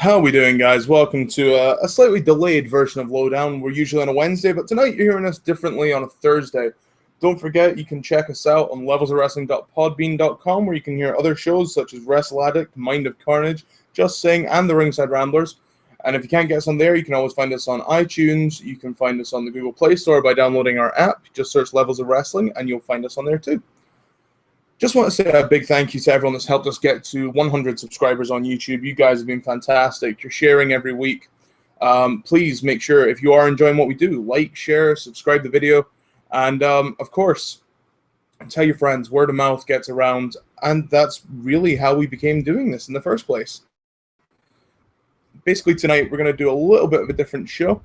How are we doing, guys? Welcome to a slightly delayed version of Lowdown. We're usually on a Wednesday, but tonight you're hearing us differently on a Thursday. Don't forget, you can check us out on levelsofwrestling.podbean.com, where you can hear other shows such as Wrestle Addict, Mind of Carnage, Just Sing, and the Ringside Ramblers. And if you can't get us on there, you can always find us on iTunes. You can find us on the Google Play Store by downloading our app. Just search Levels of Wrestling, and you'll find us on there too. Just want to say a big thank you to everyone that's helped us get to 100 subscribers on YouTube. You guys have been fantastic. You're sharing every week. Please make sure, if you are enjoying what we do, like, share, subscribe the video, and of course, tell your friends. Word of mouth gets around, and that's really how we became doing this in the first place. Basically, tonight we're going to do a little bit of a different show.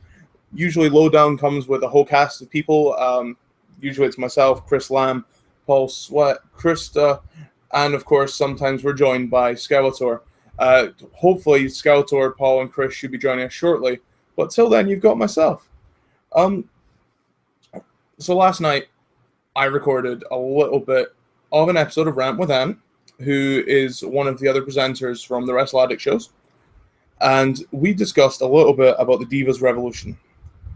Usually, Lowdown comes with a whole cast of people. Usually, it's myself, Chris Lamb, Paul Sweat, Krista, and of course, sometimes we're joined by Skeletor. Hopefully, Skeletor, Paul, and Chris should be joining us shortly. But till then, you've got myself. So last night, I recorded a little bit of an episode of Rant with Ant, who is one of the other presenters from the Wrestle Addict shows. And we discussed a little bit about the Divas revolution.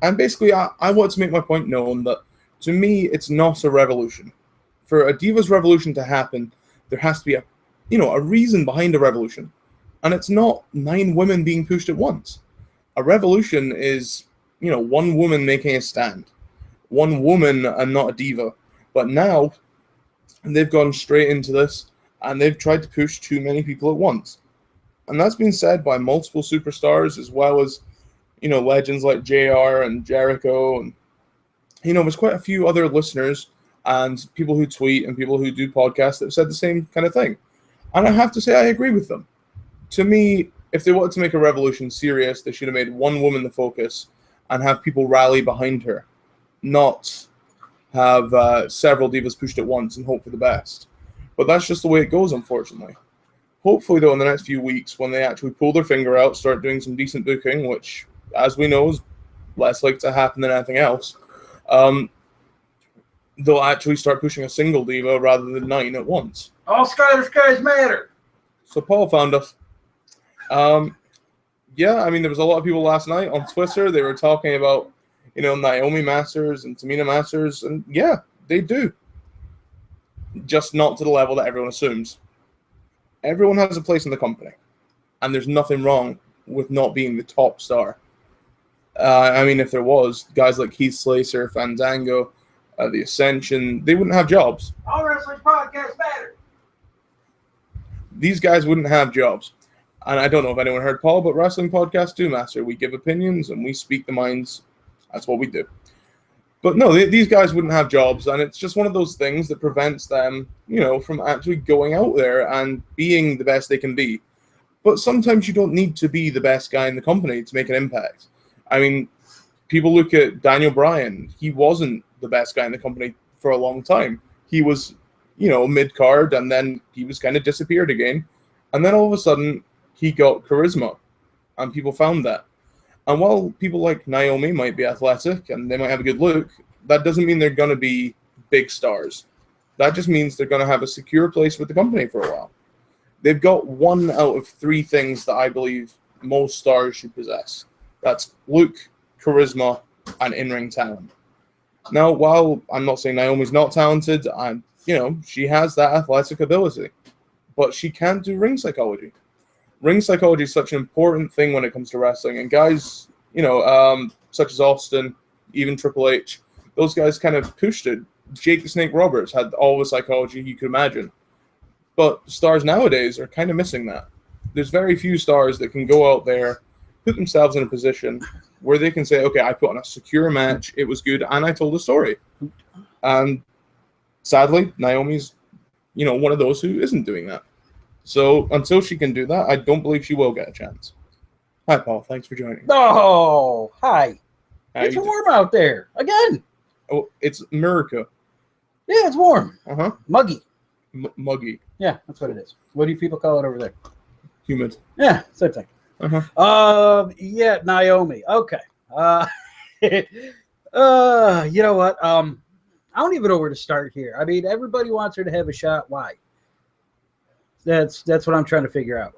And basically, I want to make my point known that, to me, it's not a revolution. For a Divas revolution to happen, there has to be a reason behind a revolution. And it's not 9 women being pushed at once. A revolution is, one woman making a stand. One woman and not a diva. But now, they've gone straight into this, and they've tried to push too many people at once. And that's been said by multiple superstars, as well as, legends like JR and Jericho. And, there's quite a few other listeners and people who tweet and people who do podcasts that have said the same kind of thing. And I have to say I agree with them. To me, if they wanted to make a revolution serious, they should have made one woman the focus and have people rally behind her, not have several divas pushed at once and hope for the best. But that's just the way it goes, unfortunately. Hopefully, though, in the next few weeks, when they actually pull their finger out, start doing some decent booking, which, as we know, is less likely to happen than anything else, they'll actually start pushing a single diva rather than 9 at once. All skies matter. So Paul found us. There was a lot of people last night on Twitter. They were talking about, Naomi Masters and Tamina Masters, and yeah, they do. Just not to the level that everyone assumes. Everyone has a place in the company, and there's nothing wrong with not being the top star. If there was, guys like Keith Slater, Fandango, the Ascension, they wouldn't have jobs. All wrestling podcasts matter. These guys wouldn't have jobs. And I don't know if anyone heard Paul, but wrestling podcasts do matter. We give opinions and we speak the minds. That's what we do. But no, these guys wouldn't have jobs, and it's just one of those things that prevents them, from actually going out there and being the best they can be. But sometimes you don't need to be the best guy in the company to make an impact. People look at Daniel Bryan. He wasn't the best guy in the company for a long time. He was, mid-card, and then he was kind of disappeared again. And then all of a sudden, he got charisma, and people found that. And while people like Naomi might be athletic and they might have a good look, that doesn't mean they're going to be big stars. That just means they're going to have a secure place with the company for a while. They've got 1 out of 3 things that I believe most stars should possess. That's look, charisma, and in-ring talent. Now, while I'm not saying Naomi's not talented, she has that athletic ability, but she can't do ring psychology. Ring psychology is such an important thing when it comes to wrestling, and guys, such as Austin, even Triple H, those guys kind of pushed it. Jake the Snake Roberts had all the psychology you could imagine, but stars nowadays are kind of missing that. There's very few stars that can go out there, put themselves in a position where they can say, okay, I put on a secure match, it was good, and I told a story. And sadly, Naomi's, one of those who isn't doing that. So until she can do that, I don't believe she will get a chance. Hi, Paul. Thanks for joining. Oh, hi. It's warm out there. Again. Oh, it's America. Yeah, it's warm. Uh-huh. Muggy. Muggy. Yeah, that's what it is. What do you people call it over there? Humid. Yeah, same thing. Uh-huh. Naomi. Okay. You know what? I don't even know where to start here. Everybody wants her to have a shot. Why? That's what I'm trying to figure out.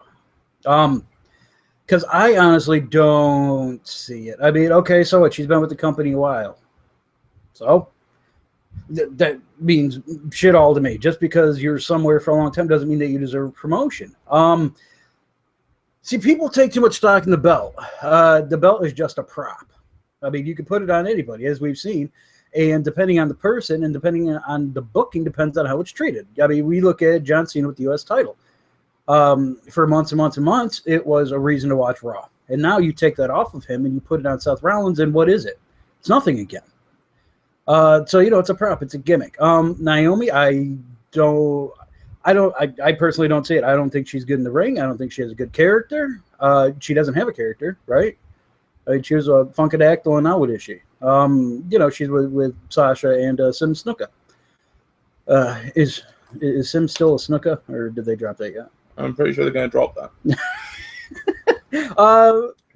Because I honestly don't see it. I mean, okay, so what? She's been with the company a while. So that means shit all to me. Just because you're somewhere for a long time doesn't mean that you deserve promotion. See, people take too much stock in the belt. The belt is just a prop. I mean, you can put it on anybody, as we've seen. And depending on the person and depending on the booking, depends on how it's treated. I mean, we look at John Cena with the U.S. title. For months and months and months, it was a reason to watch Raw. And now you take that off of him and you put it on Seth Rollins, and what is it? It's nothing again. So, it's a prop. It's a gimmick. Naomi, I personally don't see it. I don't think she's good in the ring. I don't think she has a good character. She doesn't have a character, right? I mean, she was a Funkadactyl, and now what is she? She's with Sasha and Sim Snuka. Is Sim still a Snuka, or did they drop that yet? I'm pretty sure they're going to drop that.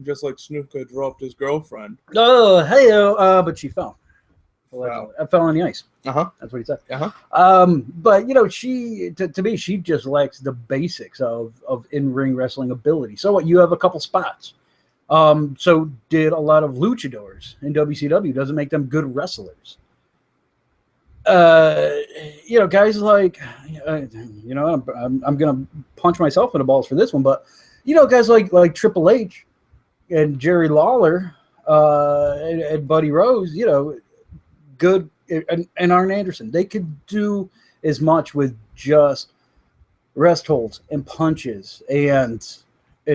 Just like Snuka dropped his girlfriend. Oh, hey, but she fell. Wow. I fell on the ice. Uh-huh. That's what he said. Uh-huh. But, she, to me, she just lacks the basics of in-ring wrestling ability. So what? You have a couple spots. So did a lot of luchadors in WCW. Doesn't make them good wrestlers. Guys like, I'm going to punch myself in the balls for this one, but, guys like Triple H and Jerry Lawler and Buddy Rose, good, and Arn Anderson, they could do as much with just rest holds and punches and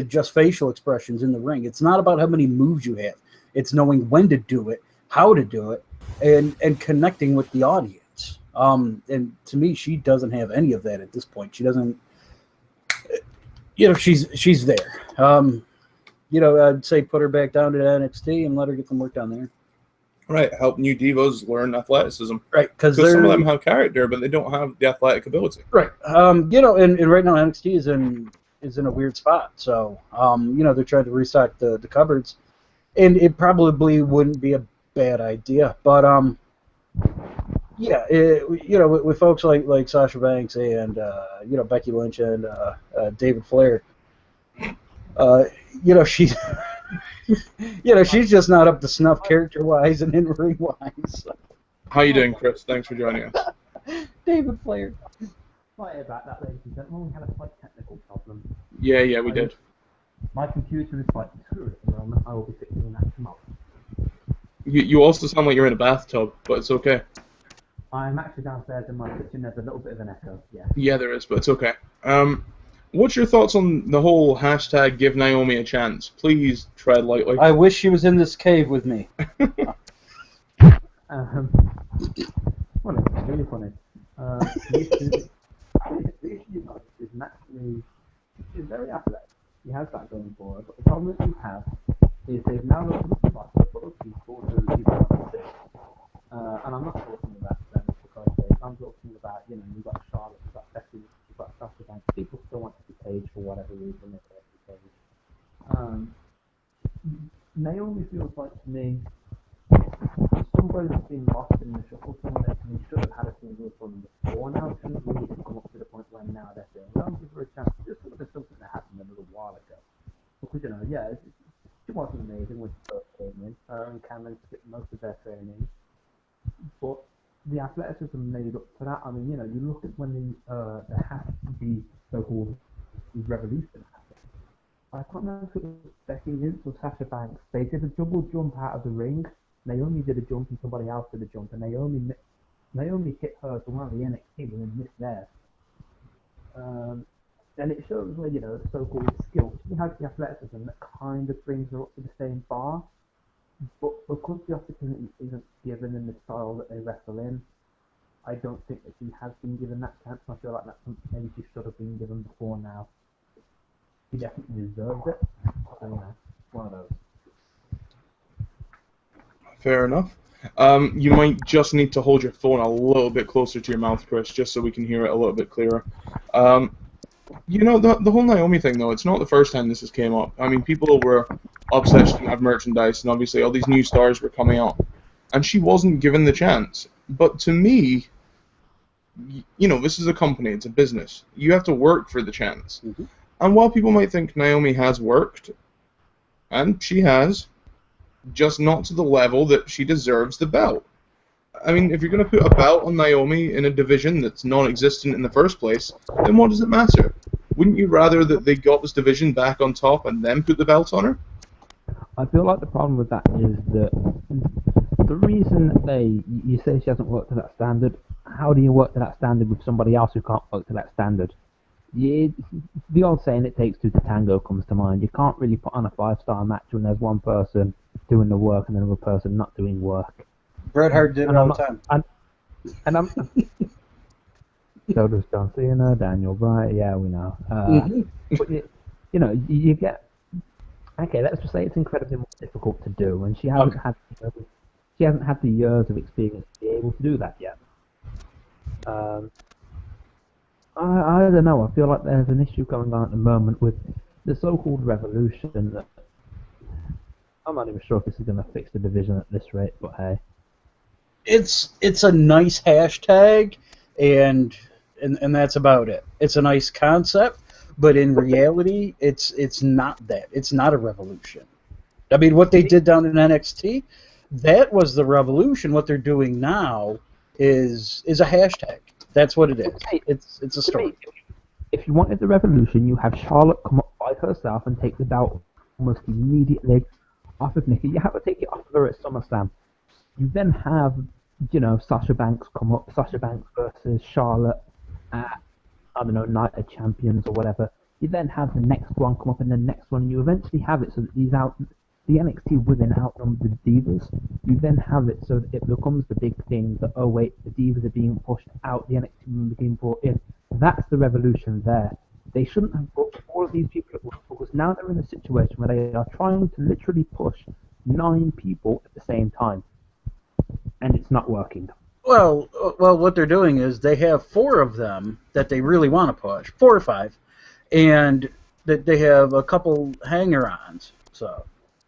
just facial expressions in the ring. It's not about how many moves you have. It's knowing when to do it, how to do it, and connecting with the audience. And to me, she doesn't have any of that at this point. She doesn't, she's there. I'd say put her back down to NXT and let her get some work down there. Right, help new divas learn athleticism. Right, because some of them have character, but they don't have the athletic ability. Right. And right now NXT is in a weird spot. So, they're trying to restock the cupboards, and it probably wouldn't be a bad idea. But with folks like Sasha Banks and Becky Lynch and David Flair, she's she's just not up to snuff character-wise and in-ring-wise. So. How you doing, Chris? Thanks for joining us. David Flair. Sorry about that, ladies and gentlemen. We had a slight technical problem. Yeah, we did. My computer is slightly screwed at the moment. I will be fixing that tomorrow. You also sound like you're in a bathtub, but it's okay. I'm actually downstairs in my kitchen. There's a little bit of an echo. Yeah. Yeah, there is, but it's okay. What's your thoughts on the whole hashtag give Naomi a chance? Please tread lightly. I wish she was in this cave with me. Funny, really funny. The issue is naturally, she's very athletic. She has that going for her, but the problem that you have is they've now opened up the box for people who people want to see. And I'm not talking about them because I'm talking about, you've got Charlotte, you've got Becky, you've got Sasha Banks. People still want to see Paige for whatever reason they're there to Paige. Naomi feels like to me somebody that's been lost in the shuffle somewhere, and we should have had a single from before now. It shouldn't really have come up to the point where now they're saying, well, give her a chance. Just sort of something that happened a little while ago. Because, she wasn't amazing when she first came in. Her and Cameron skipped most of their training. But the athleticism made up for that. I mean, you look at when the so-called revolution happened. I can't remember if it was Becky Lynch or Sasha Banks. They did a double jump out of the ring. Naomi did a jump and somebody else did a jump, and Naomi hit her to one of the NXT and missed theirs. And it shows where, so-called skill. She has the athleticism that kind of brings her up to the same bar, but because the opportunity isn't given in the style that they wrestle in, I don't think that she has been given that chance. I feel like that's something maybe she should have been given before now. She definitely deserves it. So, one of those. Fair enough. You might just need to hold your phone a little bit closer to your mouth, Chris, just so we can hear it a little bit clearer. The whole Naomi thing, though, it's not the first time this has came up. I mean, people were upset she didn't have merchandise, and obviously all these new stars were coming up, and she wasn't given the chance. But to me, this is a company, it's a business. You have to work for the chance. Mm-hmm. And while people might think Naomi has worked, and she has, just not to the level that she deserves the belt. I mean, if you're going to put a belt on Naomi in a division that's non-existent in the first place, then what does it matter? Wouldn't you rather that they got this division back on top and then put the belt on her? I feel like the problem with that is that the reason you say she hasn't worked to that standard, how do you work to that standard with somebody else who can't work to that standard? The old saying, it takes two to tango, comes to mind. You can't really put on a 5-star match when there's one person doing the work and another person not doing work. Bret Hart did it all the time. And I'm so does John Cena, Daniel Bryan, yeah, we know. But you get, okay, let's just say it's incredibly more difficult to do, and she hasn't had the years of experience to be able to do that yet. I don't know. I feel like there's an issue going on at the moment with the so-called revolution that I'm not even sure if this is going to fix the division at this rate, but hey. It's a nice hashtag, and that's about it. It's a nice concept, but in reality, it's not that. It's not a revolution. I mean, what they did down in NXT, that was the revolution. What they're doing now is a hashtag. That's what it is. It's a story. If you wanted the revolution, you have Charlotte come up by herself and take the belt almost immediately off of Nikki. You have to take it off of her at SummerSlam. You then have, Sasha Banks come up. Sasha Banks versus Charlotte at, I don't know, Night of Champions or whatever. You then have the next one come up and the next one. And you eventually have it so that the NXT women outnumber the Divas. You then have it so that it becomes the big thing that, oh wait, the Divas are being pushed out, the NXT women are being brought in. That's the revolution there. They shouldn't have brought all of these people at once, because now they're in a situation where they are trying to literally push 9 people at the same time. And it's not working. Well, what they're doing is they have 4 of them that they really want to push, 4 or 5, and that they have a couple hanger-ons. So,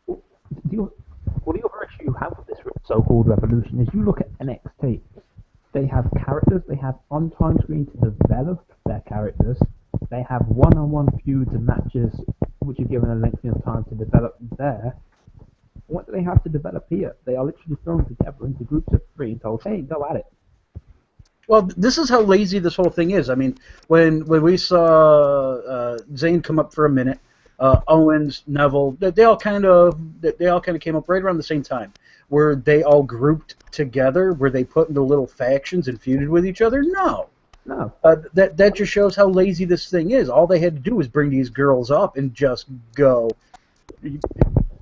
the other issue you have with this so-called revolution is you look at NXT. They have characters. They have on-time screen to develop their characters. They have one-on-one feuds and matches, which are given a length of time to develop there. What do they have to develop here? They are literally thrown together into groups of 3 and told, hey, go at it. Well, this is how lazy this whole thing is. I mean, when we saw Zayn come up for a minute, Owens, Neville, they all kind of came up right around the same time. Were they all grouped together? Were they put into little factions and feuded with each other? No. That just shows how lazy this thing is. All they had to do was bring these girls up and just go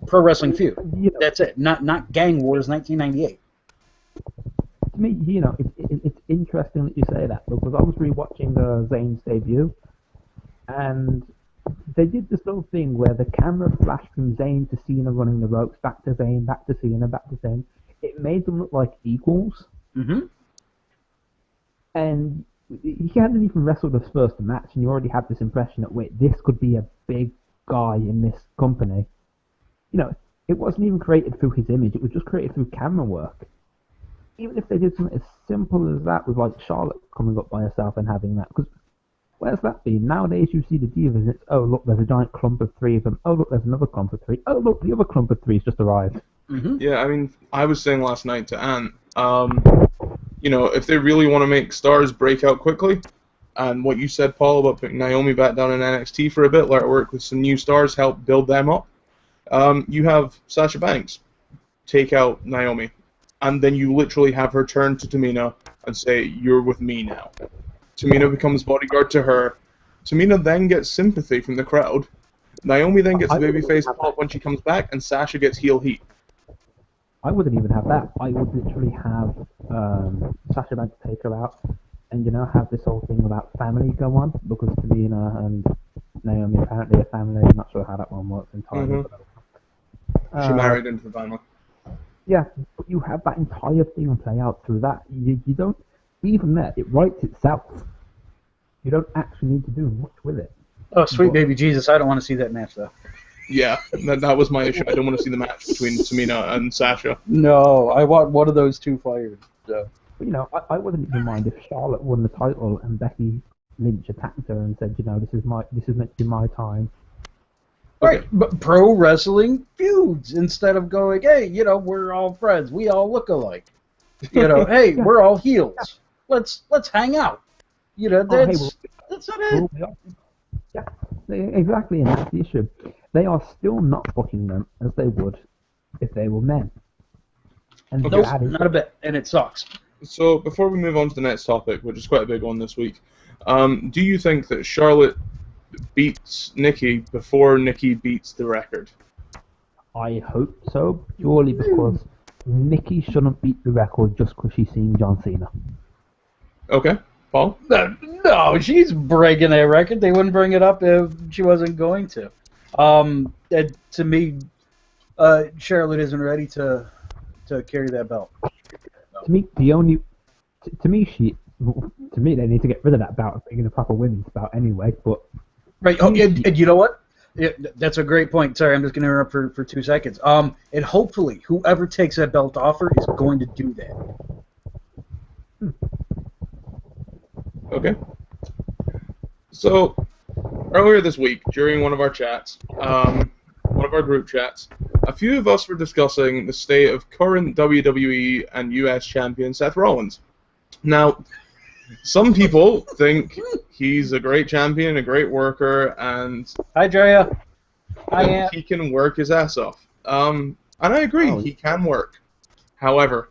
pro wrestling feud. That's it. Not Gang Wars 1998. To me, it's interesting that you say that, because I was rewatching Zayn's debut, and they did this little thing where the camera flashed from Zayn to Cena running the ropes, back to Zayn, back to Cena, back to Zayn. It made them look like equals. Mm-hmm. And he hadn't even wrestled his first match, and you already had this impression that, wait, this could be a big guy in this company. It wasn't even created through his image, it was just created through camera work. Even if they did something as simple as that with, like, Charlotte coming up by herself and having that, because where's that been? Nowadays you see the Divas and it's, oh look, there's a giant clump of 3 of them, oh look, there's another clump of 3, oh look, the other clump of 3's just arrived. Mm-hmm. Yeah, I mean, I was saying last night to Ant, if they really want to make stars break out quickly, and what you said, Paul, about putting Naomi back down in NXT for a bit, let her work with some new stars, help build them up, you have Sasha Banks take out Naomi, and then you literally have her turn to Tamina and say, you're with me now. Tamina becomes bodyguard to her. Tamina then gets sympathy from the crowd. Naomi then gets the babyface pop when she comes back, and Sasha gets heel heat. I wouldn't even have that. I would literally have Sasha Banks take her out, and have this whole thing about family go on, because Tamina and Naomi apparently are family. I'm not sure how that one works entirely. Mm-hmm. She married into the family. Yeah, but you have that entire thing play out through that. You don't, even there, it writes itself. You don't actually need to do much with it. Oh, sweet baby Jesus, I don't want to see that match, though. Yeah, that was my issue. I don't want to see the match between Tamina and Sasha. No, I want one of those 2 fired. So. But, I wouldn't even mind if Charlotte won the title and Becky Lynch attacked her and said, this is meant to be my time. Right, but pro wrestling feuds instead of going, hey, we're all friends, we all look alike. Hey, we're all heels. Let's hang out. That's not it. Yeah, exactly, and that's the issue. They are still not booking them as they would if they were men. And nope, not a bit, and it sucks. So before we move on to the next topic, which is quite a big one this week, do you think that Charlotte beats Nikki before Nikki beats the record? I hope so, purely because Nikki shouldn't beat the record just because she's seeing John Cena. Okay, Paul? No, she's breaking that record. They wouldn't bring it up if she wasn't going to. To me, Charlotte isn't ready to carry that belt. To me, to me, they need to get rid of that belt in a proper women's belt anyway. But right, and you know what? That's a great point. Sorry, I'm just going to interrupt for 2 seconds. And hopefully, whoever takes that belt off her is going to do that. Okay. So, earlier this week, during one of our chats, one of our group chats, a few of us were discussing the state of current WWE and US champion Seth Rollins. Now, some people think he's a great champion, a great worker, and hi, Drea. He can work his ass off. And I agree, he can work. However,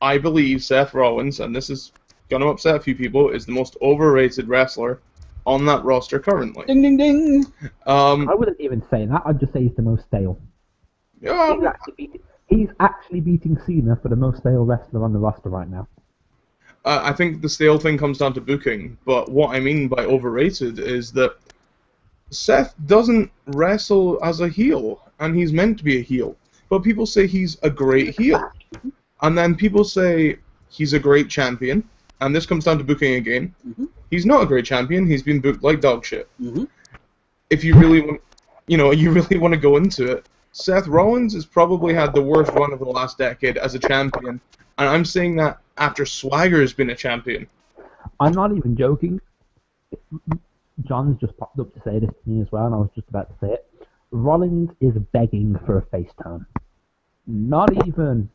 I believe Seth Rollins, and this is going to upset a few people, is the most overrated wrestler on that roster currently. Ding, ding, ding. I wouldn't even say that. I'd just say he's the most stale. Yeah. He's actually beating Cena for the most stale wrestler on the roster right now. I think the stale thing comes down to booking, but what I mean by overrated is that Seth doesn't wrestle as a heel, and he's meant to be a heel. But people say he's a great heel. And then people say he's a great champion, and this comes down to booking again. Mm-hmm. He's not a great champion, he's been booked like dog shit. Mm-hmm. If you really want, you really want to go into it, Seth Rollins has probably had the worst run of the last decade as a champion, and I'm saying that after Swagger has been a champion. I'm not even joking. John's just popped up to say this to me as well, and I was just about to say it. Rollins is begging for a face turn. Not even,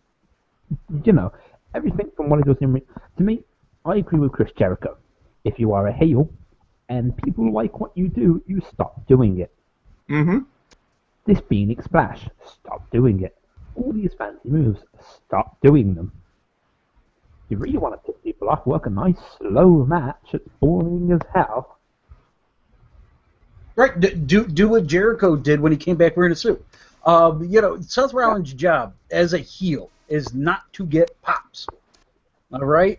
everything from what he does in ring. To me, I agree with Chris Jericho. If you are a heel and people like what you do, you stop doing it. Mm-hmm. This Phoenix Splash, stop doing it. All these fancy moves, stop doing them. You really want to piss people off, work a nice slow match, it's boring as hell. Right, do what Jericho did when he came back wearing a suit. Seth Rollins' job as a heel is not to get pops. All right,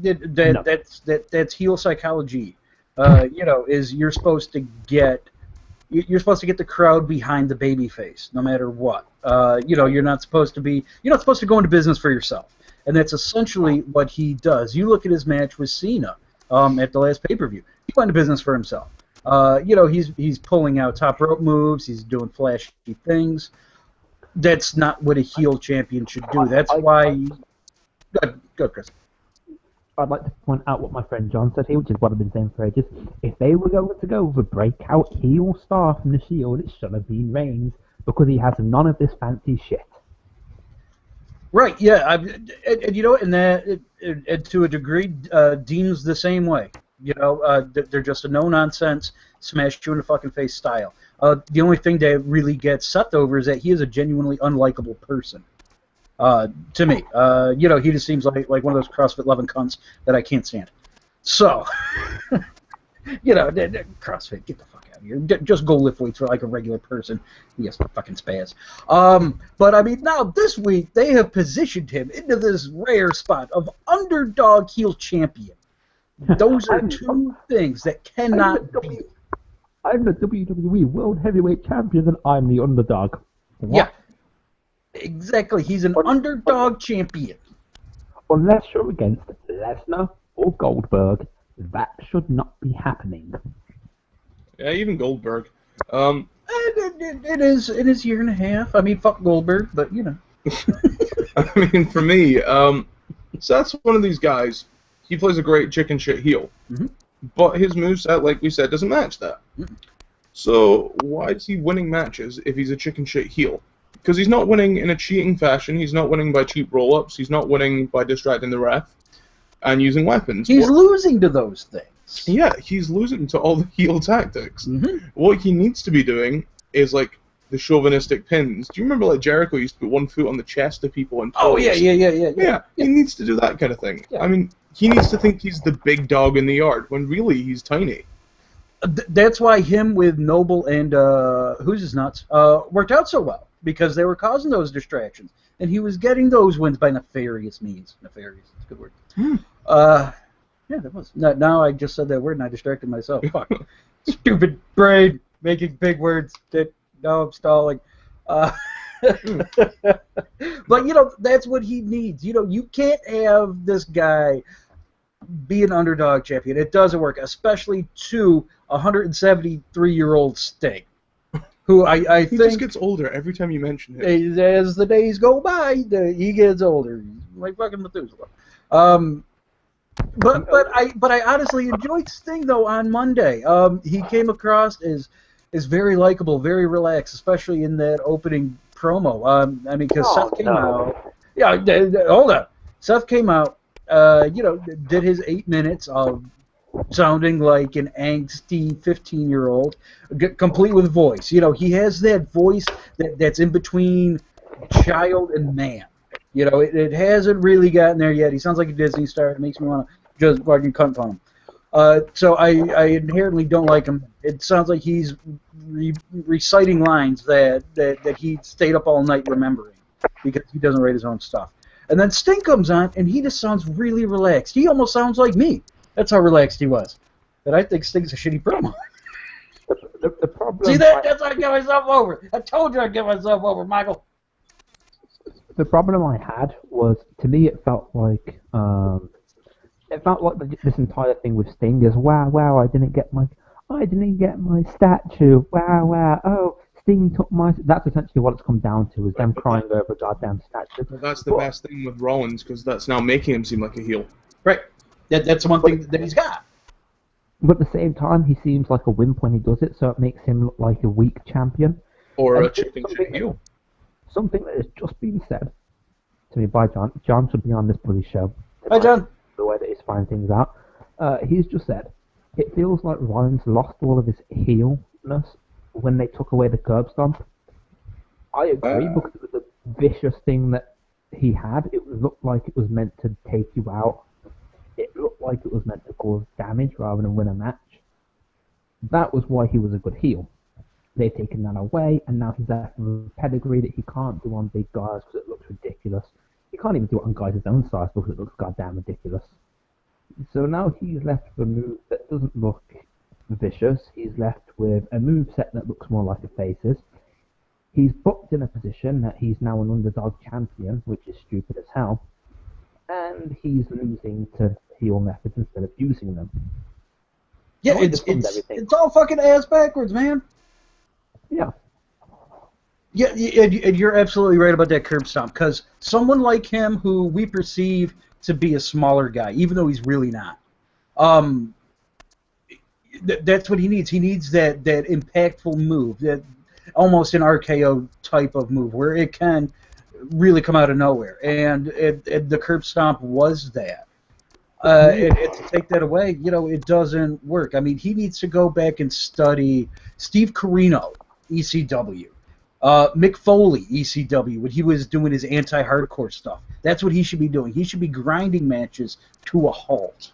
that's heel psychology. Is you're supposed to get the crowd behind the babyface, no matter what. You're not supposed to go into business for yourself, and that's essentially what he does. You look at his match with Cena at the last pay-per-view. He went into business for himself. He's pulling out top rope moves. He's doing flashy things. That's not what a heel champion should do. That's why. Go, Chris. I'd like to point out what my friend John said here, which is what I've been saying for ages. If they were going to go with a breakout heel star from the Shield, it should have been Reigns, because he has none of this fancy shit. Right, yeah, and to a degree, Dean's the same way. They're just a no-nonsense, smash you in the fucking face style. The only thing that really gets Seth over is that he is a genuinely unlikable person. To me, he just seems like one of those CrossFit loving cunts that I can't stand. So, CrossFit, get the fuck out of here. Just go lift weights for like a regular person. Yes, fucking spaz. But I mean, now this week they have positioned him into this rare spot of underdog heel champion. Those are two things that cannot be. I'm the WWE World Heavyweight Champion, and I'm the underdog. What? Yeah. Exactly, he's an underdog champion. Unless you're against Lesnar or Goldberg, that should not be happening. Yeah, even Goldberg. It is a year and a half. I mean, fuck Goldberg, but I mean, for me, Seth's one of these guys. He plays a great chicken shit heel, but his moveset, like we said, doesn't match that. So why is he winning matches if he's a chicken shit heel? Because he's not winning in a cheating fashion. He's not winning by cheap roll-ups. He's not winning by distracting the ref and using weapons. He's losing to those things. Yeah, he's losing to all the heel tactics. Mm-hmm. What he needs to be doing is like the chauvinistic pins. Do you remember like Jericho used to put one foot on the chest of people and Oh yeah. Yeah, he needs to do that kind of thing. Yeah. I mean, he needs to think he's the big dog in the yard when really he's tiny. That's why him with Noble and who's his nuts worked out so well, because they were causing those distractions, and he was getting those wins by nefarious means. Nefarious, it's a good word. Yeah, that was. Now I just said that word and I distracted myself. Fuck. Stupid brain making big words. Now I'm stalling. But that's what he needs. You can't have this guy be an underdog champion. It doesn't work, especially to a 173-year-old Sting, who I He think just gets older every time you mention him. as the days go by, he gets older. He's like fucking Methuselah. But I honestly enjoyed Sting though on Monday. He came across as very likable, very relaxed, especially in that opening promo. I mean, because Seth came out. Yeah, hold on. Seth came out. Did his 8 minutes of sounding like an angsty 15-year-old, complete with voice. He has that voice that's in between child and man. It hasn't really gotten there yet. He sounds like a Disney star. It makes me want to just fucking cunt on him. So I inherently don't like him. It sounds like he's reciting lines that he stayed up all night remembering because he doesn't write his own stuff. And then Sting comes on, and he just sounds really relaxed. He almost sounds like me. That's how relaxed he was. But I think Sting's a shitty promo. The problem. See that? That's how I get myself over. I told you I'd get myself over, Michael. The problem I had was, to me, it felt like this entire thing with Sting is wow, I didn't get my statue. Wow, oh, Sting took my. That's essentially what it's come down to, is them crying over goddamn statue. But that's the best thing with Rollins, because that's now making him seem like a heel. Right. That's one thing that he's got. But at the same time, he seems like a wimp when he does it, so it makes him look like a weak champion. Or And a chicken shit heel. Something that has just been said to me by John. John should be on this bloody show. Hi, John. The way that he's finding things out. He's just said, it feels like Rollins lost all of his heelness when they took away the curb stomp. I agree, because it was a vicious thing that he had. It looked like it was meant to take you out. It looked like it was meant to cause damage rather than win a match. That was why he was a good heel. They've taken that away, and now he's left with a pedigree that he can't do on big guys because it looks ridiculous. He can't even do it on guys his own size because it looks goddamn ridiculous. So now he's left with a move that doesn't look vicious. He's left with a move set that looks more like a face's. He's booked in a position that he's now an underdog champion, which is stupid as hell. And he's losing to heel methods instead of using them. Yeah, So it's all fucking ass backwards, man. Yeah. Yeah, and you're absolutely right about that curb stomp, because someone like him, who we perceive to be a smaller guy, even though he's really not, that's what he needs. He needs that impactful move, that almost an RKO type of move, where it can really come out of nowhere. And the curb stomp was that. To take that away, it doesn't work. I mean, he needs to go back and study Steve Corino, ECW. Mick Foley, ECW, when he was doing his anti-hardcore stuff. That's what he should be doing. He should be grinding matches to a halt.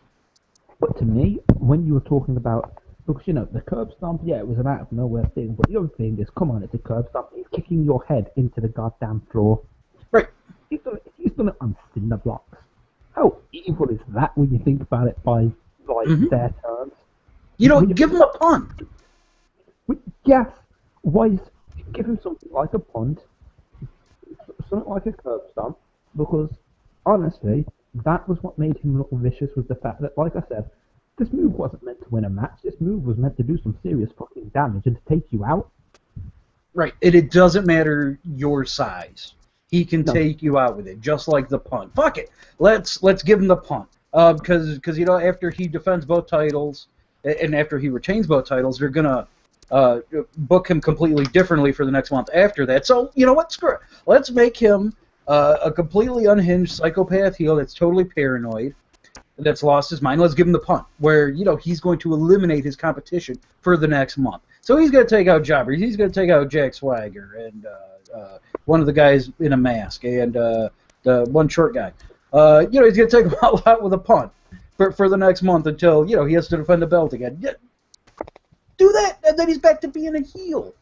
But to me, when you were talking about, because, the curb stomp, yeah, it was an out-of-nowhere thing, but the other thing is, come on, it's a curb stomp. He's kicking your head into the goddamn floor. Right. He's done it on cinder blocks. How evil is that when you think about it by, their terms? Give him a punt. Yes. Why is... Give him something like a punt, something like a curb stomp, because, honestly, that was what made him look vicious, was the fact that, like I said, this move wasn't meant to win a match. This move was meant to do some serious fucking damage and to take you out. Right, and it doesn't matter your size. He can take you out with it, just like the punt. Fuck it, let's give him the punt, because after he defends both titles, and after he retains both titles, they're gonna book him completely differently for the next month after that. So, you know what? Screw it. Let's make him a completely unhinged psychopath heel that's totally paranoid, that's lost his mind. Let's give him the punt, where, you know, he's going to eliminate his competition for the next month. So he's going to take out Jobber. He's going to take out Jack Swagger and one of the guys in a mask and the one short guy. You know, he's going to take them all out with a punt for the next month until, you know, he has to defend the belt again. Do that, and then he's back to being a heel.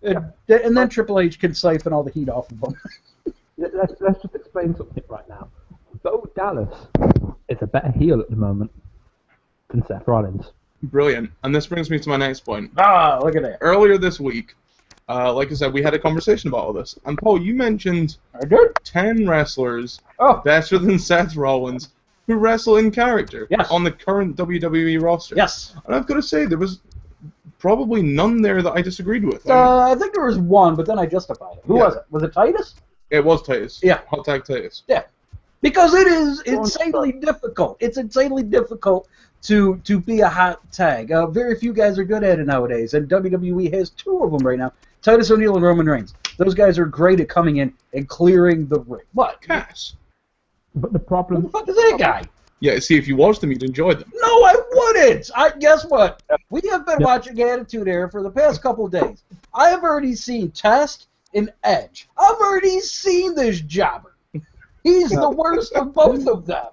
And then Triple H can siphon all the heat off of him. Let's just explain something right now. Bo Dallas is a better heel at the moment than Seth Rollins. Brilliant. And this brings me to my next point. Ah, look at that. Earlier this week, like I said, we had a conversation about all this. And Paul, you mentioned I did. 10 wrestlers Oh. better than Seth Rollins who wrestle in character Yes. on the current WWE roster. Yes. And I've got to say, there was probably none there that I disagreed with. I think there was one, but then I justified it. Who was it? Was it Titus? It was Titus. Yeah. Hot Tag Titus. Yeah. Because it is insanely difficult. It's insanely difficult to be a hot tag. Very few guys are good at it nowadays, and WWE has two of them right now, Titus O'Neil and Roman Reigns. Those guys are great at coming in and clearing the ring. What? Cass. But the Who problem... the fuck is that guy? Yeah, see, if you watched them, you'd enjoy them. No, I wouldn't. Guess what? We have been watching Attitude Era for the past couple of days. I have already seen Test and Edge. I've already seen this jobber. He's the worst of both of them.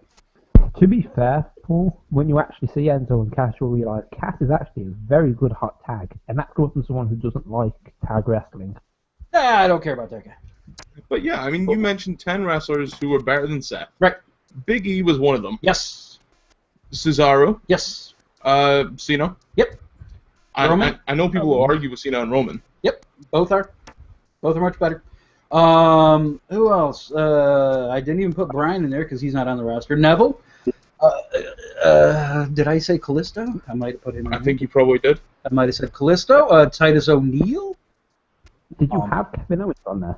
To be fair, Paul, when you actually see Enzo and Cass, you'll realise Cass is actually a very good hot tag, and that's coming from someone who doesn't like tag wrestling. Nah, I don't care about that guy. But yeah, I mean, you mentioned 10 wrestlers who were better than Seth. Right. Big E was one of them. Yes. Cesaro. Yes. Cena. Yep. Roman. I know people will argue with Cena and Roman. Yep. Both are. Both are much better. Who else? I didn't even put Brian in there because he's not on the roster. Neville. Did I say Callisto? I might have put him in. I think you probably did. I might have said Callisto. Titus O'Neil. Did you have Kevin Owens on there?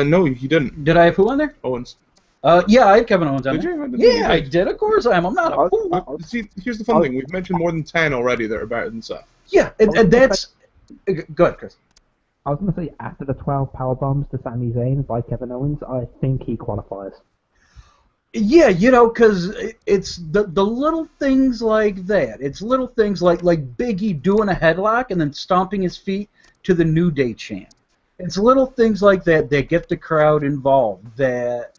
No, you didn't. Did I have who on there? Owens. Yeah, I had Kevin Owens on Did there. you? Yeah, I did. Of course I am. I'm not a fool. See, here's the fun thing. We've mentioned more than 10 already that are better than Seth. Yeah, and that's... Go ahead, Chris. I was going to say, after the 12 power bombs to Sami Zayn by Kevin Owens, I think he qualifies. Yeah, you know, because it's the little things like that. It's little things like Big E doing a headlock and then stomping his feet to the New Day chant. It's little things like that that get the crowd involved, that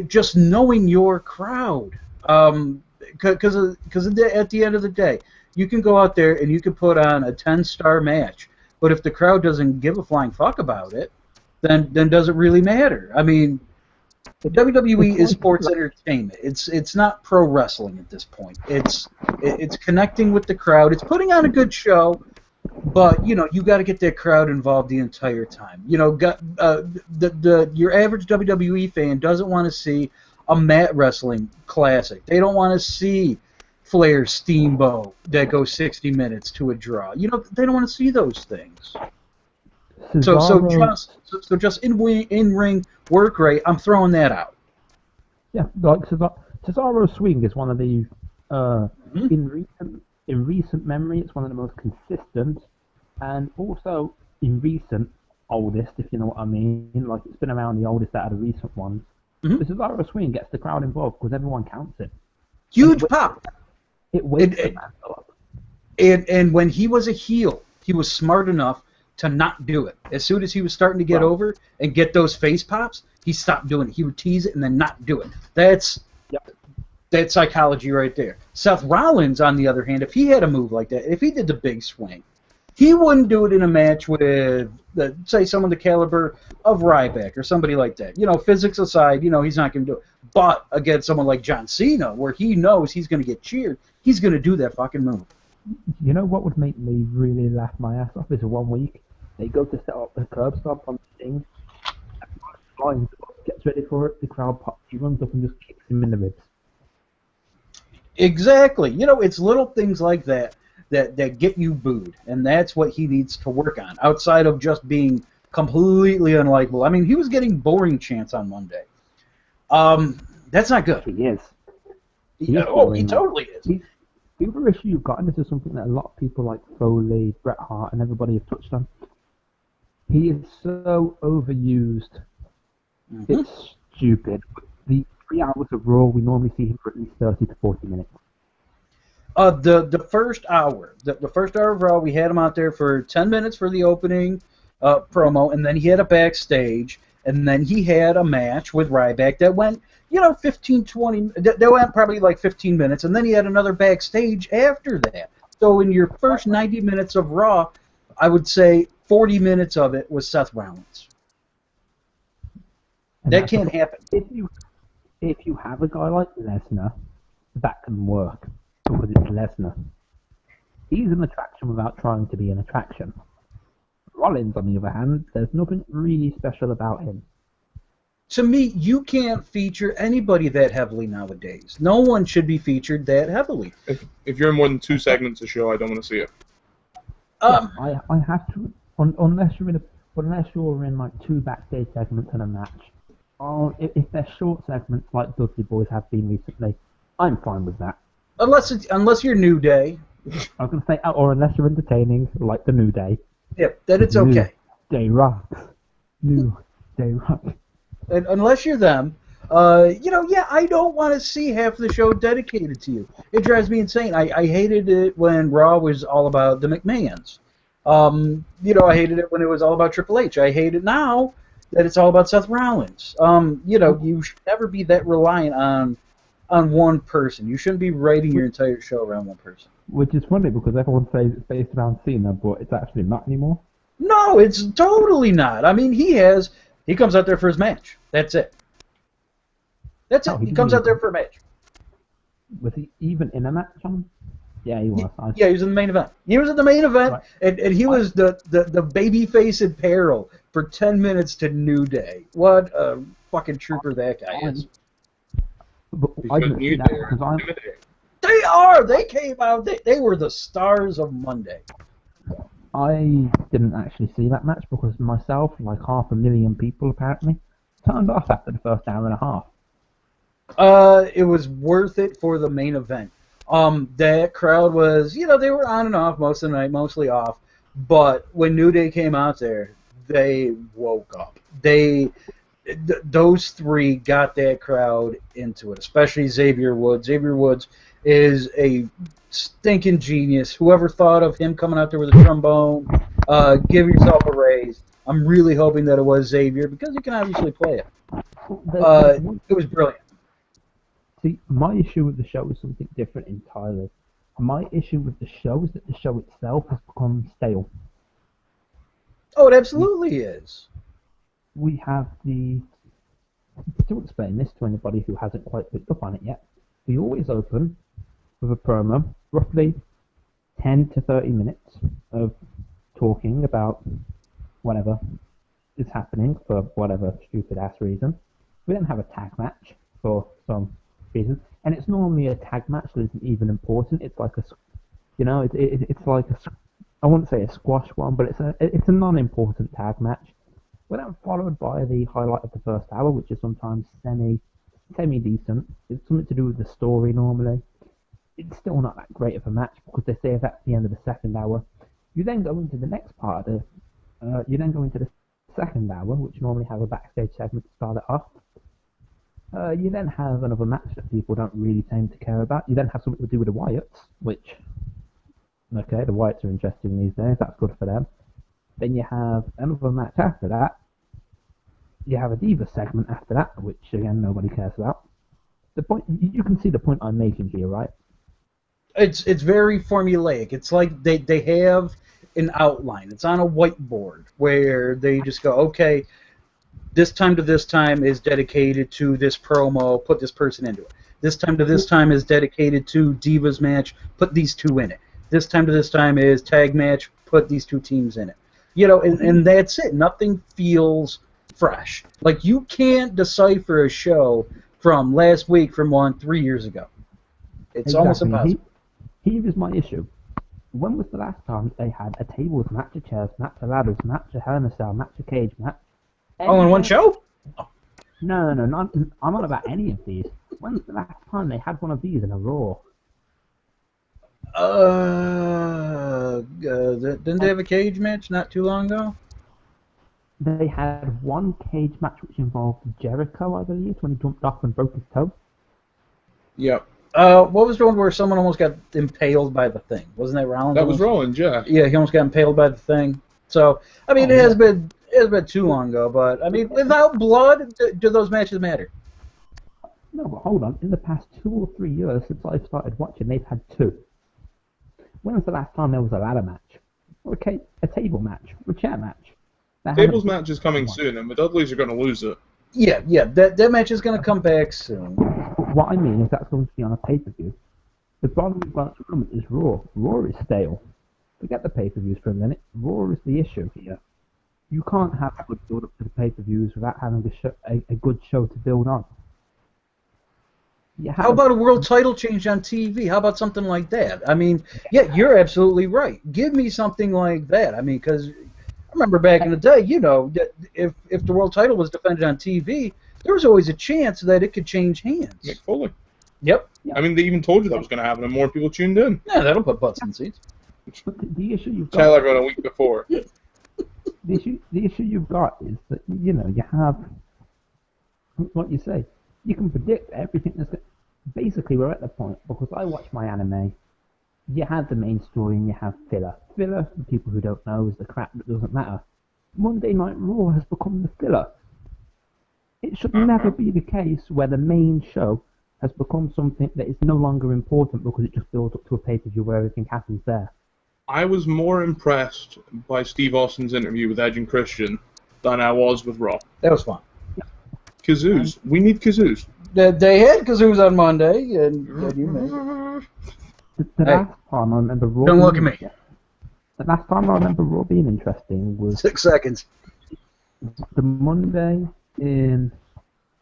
just knowing your crowd. Because at the end of the day, you can go out there and you can put on a 10-star match, but if the crowd doesn't give a flying fuck about it, then does it really matter? I mean, WWE is sports entertainment. It's not pro wrestling at this point. It's connecting with the crowd. It's putting on a good show, but you know you got to get that crowd involved the entire time. You know, your average WWE fan doesn't want to see a mat wrestling classic. They don't want to see Flair Steamboat that goes 60 minutes to a draw. You know, they don't want to see those things. So just in ring work rate, I'm throwing that out. Yeah, like Cesaro's swing is one of the in recent memory, it's one of the most consistent, and also in recent oldest, if you know what I mean. Like it's been around the oldest out of the recent ones. Mm-hmm. The Cesaro swing gets the crowd involved because everyone counts it. Huge pop. It wakes the man up. And when he was a heel, he was smart enough to not do it. As soon as he was starting to get over and get those face pops, he stopped doing it. He would tease it and then not do it. That's psychology right there. Seth Rollins, on the other hand, if he had a move like that, if he did the big swing, he wouldn't do it in a match with, say, someone the caliber of Ryback or somebody like that. You know, physics aside, you know, he's not going to do it. But against someone like John Cena, where he knows he's going to get cheered, he's going to do that fucking move. You know what would make me really laugh my ass off is 1 week they go to set up the curb stomp on the thing, and gets ready for it, the crowd pops, he runs up and just kicks him in the ribs. Exactly. You know, it's little things like that that get you booed, and that's what he needs to work on, outside of just being completely unlikable. I mean, he was getting boring chants on Monday. That's not good. He is. He totally is. The other issue you've got, and this is something that a lot of people like Foley, Bret Hart, and everybody have touched on, he is so overused. It's stupid. The 3 hours of Raw, we normally see him for at least 30 to 40 minutes. The first hour, the first hour of Raw, we had him out there for 10 minutes for the opening promo, and then he had a backstage, and then he had a match with Ryback that went, 15, 20, that went probably like 15 minutes, and then he had another backstage after that. So in your first 90 minutes of Raw, I would say 40 minutes of it was Seth Rollins. And that can't happen. If you have a guy like Lesnar, that can work, because it's Lesnar. He's an attraction without trying to be an attraction. Rollins, on the other hand, there's nothing really special about him. To me, you can't feature anybody that heavily nowadays. No one should be featured that heavily. If you're in more than 2 segments a show, I don't want to see it. I have to, unless you're in like 2 backstage segments and a match. If they're short segments like Dudley Boys have been recently, I'm fine with that. Unless you're New Day. I was going to say, or unless you're entertaining like the New Day. Yep, then it's okay. New Day rocks. New Day rocks. And unless you're them, I don't want to see half the show dedicated to you. It drives me insane. I hated it when Raw was all about the McMahons. I hated it when it was all about Triple H. I hate it now that it's all about Seth Rollins. You should never be that reliant on one person. You shouldn't be writing your entire show around one person. Which is funny because everyone says it's based around Cena, but it's actually not anymore. No, it's totally not. I mean, he comes out there for his match. That's it. That's it. He comes out there for a match. Was he even in a match, John? Yeah, he was. Yeah, he was in the main event. He was in the main event, right. and he was the babyface in peril for 10 minutes to New Day. What a fucking trooper that guy is. But I didn't see that because They are! They came out, they were the stars of Monday. I didn't actually see that match because myself, like 500,000 people apparently, turned off after the first hour and a half. It was worth it for the main event. That crowd was, they were on and off most of the night, mostly off. But when New Day came out there, they woke up. Those three got that crowd into it, especially Xavier Woods. Xavier Woods is a stinking genius. Whoever thought of him coming out there with a trombone, give yourself a raise. I'm really hoping that it was Xavier because he can obviously play it. It was brilliant. See, my issue with the show is something different entirely. My issue with the show is that the show itself has become stale. Oh, it absolutely is. We have to explain this to anybody who hasn't quite picked up on it yet, we always open with a promo, roughly 10 to 30 minutes of talking about whatever is happening for whatever stupid-ass reason. We then have a tag match for some reason, and it's normally a tag match that isn't even important. It's like it's like I wouldn't say a squash one, but it's a non-important tag match. We're then followed by the highlight of the first hour, which is sometimes semi-decent. It's something to do with the story normally. It's still not that great of a match because they say that's the end of the second hour. You then go into the next part of you then go into the second hour, which normally have a backstage segment to start it off. You then have another match that people don't really seem to care about. You then have something to do with the Wyatts, which, okay, the Wyatts are interesting these days. That's good for them. Then you have another match after that. You have a Divas segment after that, which again nobody cares about. The point, you can see the point I'm making here, right? It's very formulaic. It's like they have an outline. It's on a whiteboard where they just go, okay, this time to this time is dedicated to this promo, put this person into it. This time to this time is dedicated to Divas match, put these two in it. This time to this time is tag match, put these two teams in it. And that's it. Nothing feels fresh. Like, you can't decipher a show from last week from 3 years ago. It's almost impossible. Here is my issue. When was the last time they had a tables match, a chairs match, a ladders match, a Hell in a Cell match, a cage match? Oh, in one show? No, I'm not about any of these. When's the last time they had one of these in a Raw? Didn't they have a cage match not too long ago? They had one cage match which involved Jericho, I believe, when he jumped off and broke his toe. Yep. What was the one where someone almost got impaled by the thing? Wasn't that Rollins? That was Rollins, yeah. Yeah, he almost got impaled by the thing. So, I mean, it has been too long ago, but I mean, without blood, do those matches matter? No, but hold on. In the past 2 or 3 years since I've started watching, they've had 2. When was the last time there was a ladder match? Or a table match? Or a chair match? Tables match is coming soon, and the Dudleys are going to lose it. Yeah, that match is going to come back soon. But what I mean is that's going to be on a pay-per-view. The problem we've got at the moment is Raw. Raw is stale. Forget the pay-per-views for a minute. Raw is the issue here. You can't have a good build-up to the pay-per-views without having a good show to build on. How about a world title change on TV? How about something like that? I mean, yeah, you're absolutely right. Give me something like that. I mean, because I remember back in the day, you know, if the world title was defended on TV, there was always a chance that it could change hands. Mick Foley. Yep. I mean, they even told you that was going to happen, and more people tuned in. Yeah, that'll put butts in seats. But the issue you've got... Tell everyone a week before. The issue you've got is that, you know, you have... What you say. You can predict everything that's... Basically, we're at the point, because I watch my anime, you have the main story and you have filler. Filler, for people who don't know, is the crap that doesn't matter. Monday Night Raw has become the filler. It should never be the case where the main show has become something that is no longer important because it just builds up to a pay-per-view where everything happens there. I was more impressed by Steve Austin's interview with Edge and Christian than I was with Raw. That was fun. Kazoos. We need kazoos. They had kazoos on Monday, and you made The last time I remember Raw... Don't look at me. The last time I remember Raw being interesting was... 6 seconds. The Monday in...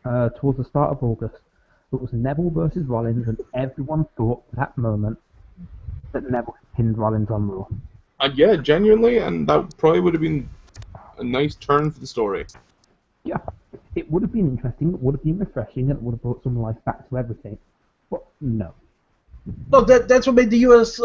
towards the start of August. It was Neville versus Rollins, and everyone thought at that moment that Neville pinned Rollins on Raw. Yeah, genuinely, and that probably would have been a nice turn for the story. Yeah, it would have been interesting, it would have been refreshing, and it would have brought some life back to everything. But no. Look, that's what made the U.S.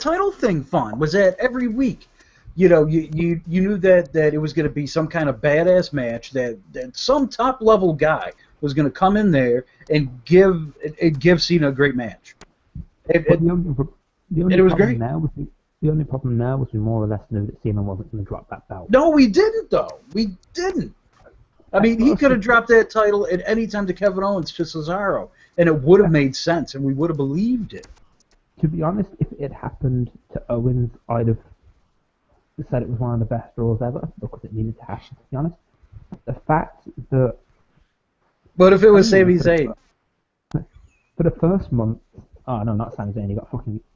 Title thing fun, was that every week, you know, you knew that it was going to be some kind of badass match, that some top-level guy was going to come in there and give Cena a great match. It was great. The only problem now was we more or less knew that Cena wasn't going to drop that belt. No, we didn't, though. We didn't. I mean, he could have dropped that title at any time to Kevin Owens to Cesaro, and it would have made sense, and we would have believed it. To be honest, if it had happened to Owens, I'd have said it was one of the best Raws ever, because it needed to happen, to be honest. The fact that... But if it was Sami Zayn? For the first month... Oh, no, not Sami Zayn.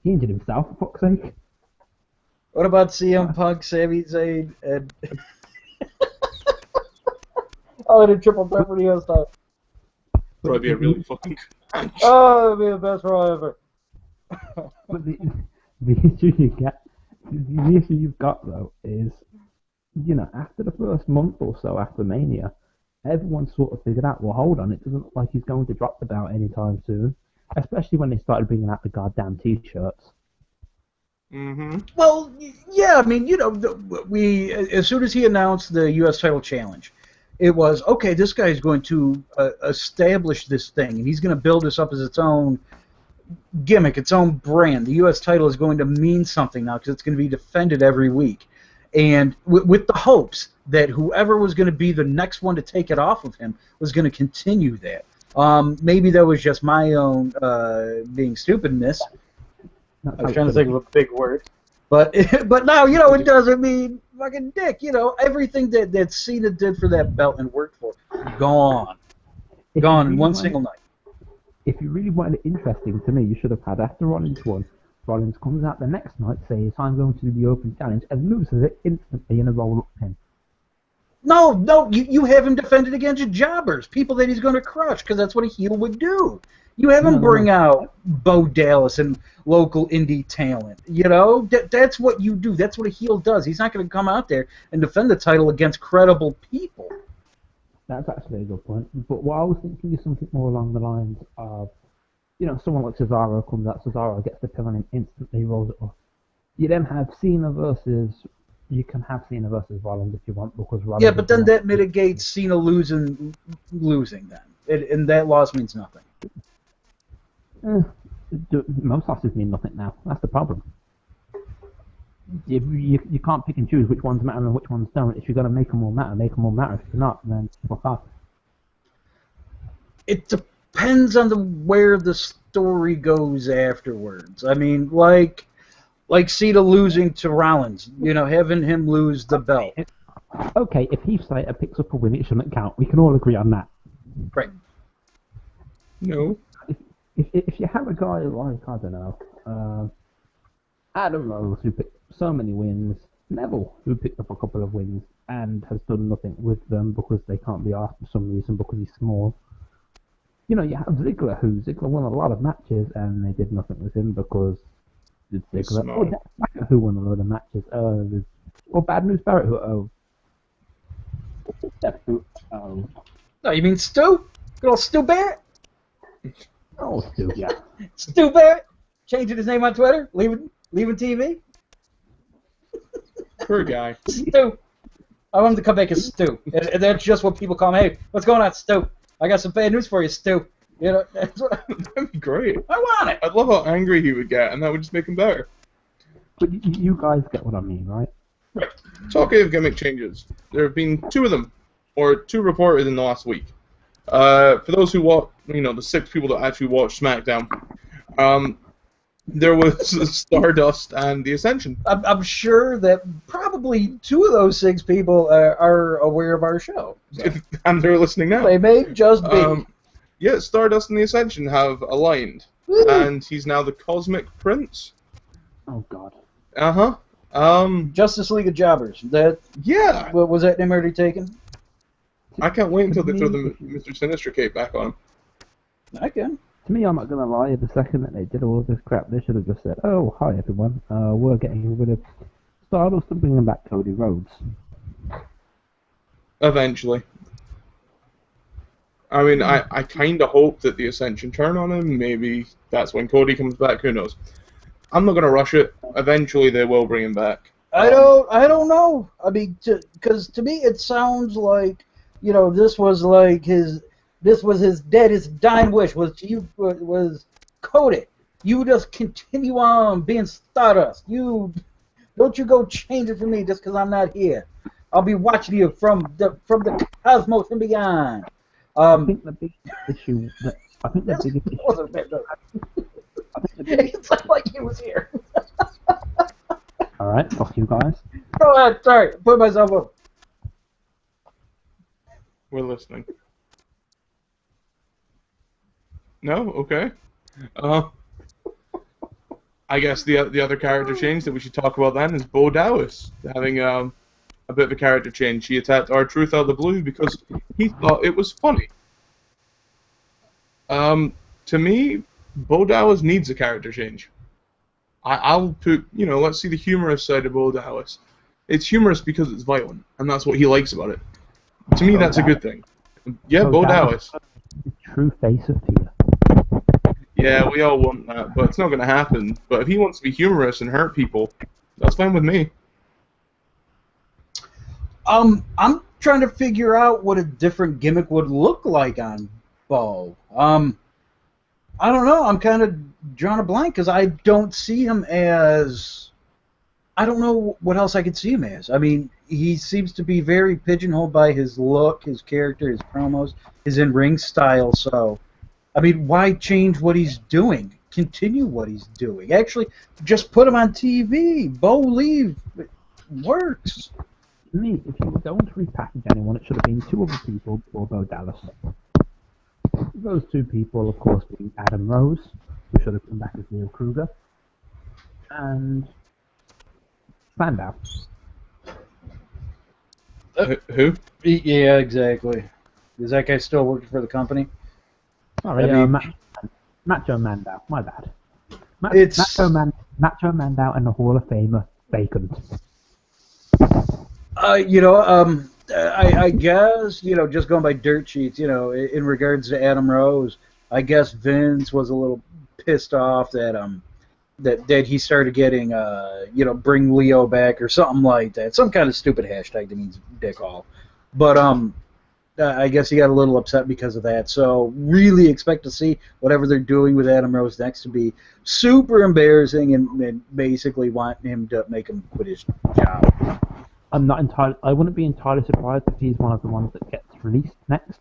He injured himself, for fuck's sake. What about CM Punk, Sami Zayn, and... Oh, and a triple threat for the US title. Probably be a really fucking match. Oh, that'd be the best Raw ever. But the issue you've got though is, you know, after the first month or so after Mania, everyone sort of figured out, well, hold on, it doesn't look like he's going to drop the belt anytime soon. Especially when they started bringing out the goddamn T-shirts. Mm-hmm. Well, yeah, I mean, you know, as soon as he announced the U.S. title challenge, it was, okay, this guy's going to establish this thing, and he's going to build this up as its own gimmick, its own brand. The U.S. title is going to mean something now because it's going to be defended every week. And with the hopes that whoever was going to be the next one to take it off of him was going to continue that. Maybe that was just my own being stupidness. I was trying to think of a big word. But now, you know, it doesn't mean fucking dick. You know, everything that Cena did for that belt and worked for, gone. Gone in one single night. If you really wanted it interesting, to me, you should have had, after Rollins won, Rollins comes out the next night, says, I'm going to do the open challenge, and loses it instantly in a roll-up pin. No, you have him defended against jobbers, people that he's going to crush, because that's what a heel would do. You have him bring out Bo Dallas and local indie talent. You know, that's what you do. That's what a heel does. He's not going to come out there and defend the title against credible people. That's actually a good point. But what I was thinking is something more along the lines of, you know, someone like Cesaro comes out, Cesaro gets the pin on him, instantly rolls it off. You then have Cena versus. You can have Cena versus Rollins if you want, because Rollins. Yeah, but then that mitigates Cena losing then. And that loss means nothing. Most losses mean nothing now. That's the problem. You can't pick and choose which ones matter and which ones don't. If you're going to make them all matter, make them all matter. If you're not, then fuck off. It depends on where the story goes afterwards. I mean, like Cena losing to Rollins, you know, having him lose the belt. Okay, if Heath Slater picks up a win, it shouldn't count. We can all agree on that. Right. No. If you have a guy like, I don't know, Adam Rose, who picked so many wins, Neville, who picked up a couple of wins and has done nothing with them because they can't be asked for some reason because he's small. You know, you have Ziggler, Ziggler won a lot of matches and they did nothing with him because it's Ziggler. Or Jack Swagger, who won a lot of matches. Or Bad News Barrett, No, you mean Stu? Good old Stu Barrett? Oh, Stu, yeah. Stu Barrett? Changing his name on Twitter? Leaving TV? Poor guy. Stu. I want him to come back as Stu. And that's just what people call him. Hey, what's going on, Stu? I got some bad news for you, Stu. You know, that's what That'd be great. I want it. I'd love how angry he would get, and that would just make him better. But you guys get what I mean, right? Right. Talking of gimmick changes, there have been 2 of them, or 2 reported in the last week. For those who watch, you know, the 6 people that actually watch SmackDown, there was Stardust and the Ascension. I'm sure that probably 2 of those 6 people are aware of our show. So. And they're listening now. They may just be. Yeah, Stardust and the Ascension have aligned, and he's now the Cosmic Prince. Oh, God. Uh-huh. Justice League of Jobbers. That Yeah. was that name already taken? I can't wait until they throw the Mr. Sinister cape back on him. I can. To me, I'm not going to lie, the second that they did all this crap, they should have just said, oh, hi, everyone. We're getting rid of Stardust and bringing back Cody Rhodes. Eventually. I mean, I kind of hope that the Ascension turn on him. Maybe that's when Cody comes back. Who knows? I'm not going to rush it. Eventually, they will bring him back. I don't know. I mean, because to me, it sounds like, you know, this was his deadest dying wish was Cody. You just continue on being Stardust. Don't you go change it for me just because I'm not here. I'll be watching you from the cosmos and beyond. I think the biggest issue Wasn't bad, though. It's like he was here. Alright, fuck you guys. Go ahead, sorry, put myself up. We're listening. No? Okay. I guess the other character change that we should talk about then is Bo Dallas having a bit of a character change. He attacked R-Truth out of the blue because he thought it was funny. To me, Bo Dallas needs a character change. I'll put, you know, let's see the humorous side of Bo Dallas. It's humorous because it's violent, and that's what he likes about it. To me, that's a good thing. Yeah, Bo Dallas. The true face of fear. Yeah, we all want that, but it's not going to happen. But if he wants to be humorous and hurt people, that's fine with me. I'm trying to figure out what a different gimmick would look like on Bo. I don't know. I'm kind of drawing a blank because I don't see him as. I don't know what else I could see him as. I mean, he seems to be very pigeonholed by his look, his character, his promos, his in-ring style. So, I mean, why change what he's doing? Continue what he's doing. Actually, just put him on TV. Bo leave. It works. To me, if you were going to repackage anyone, it should have been 2 other people before Bo Dallas. Those 2 people, of course, being Adam Rose, who should have come back as Neil Kruger, and Sandow. Who? Yeah, exactly. Is that guy still working for the company? Sorry, Macho Mandow. My bad. Macho Mandow and the Hall of Famer vacant. I guess, you know, just going by dirt sheets, you know, in regards to Adam Rose, I guess Vince was a little pissed off that that he started getting bring Leo back or something like that, some kind of stupid hashtag that means dick all. But I guess he got a little upset because of that. So really expect to see whatever they're doing with Adam Rose next to be super embarrassing and basically want him to make him quit his job. I wouldn't be entirely surprised if he's one of the ones that gets released next.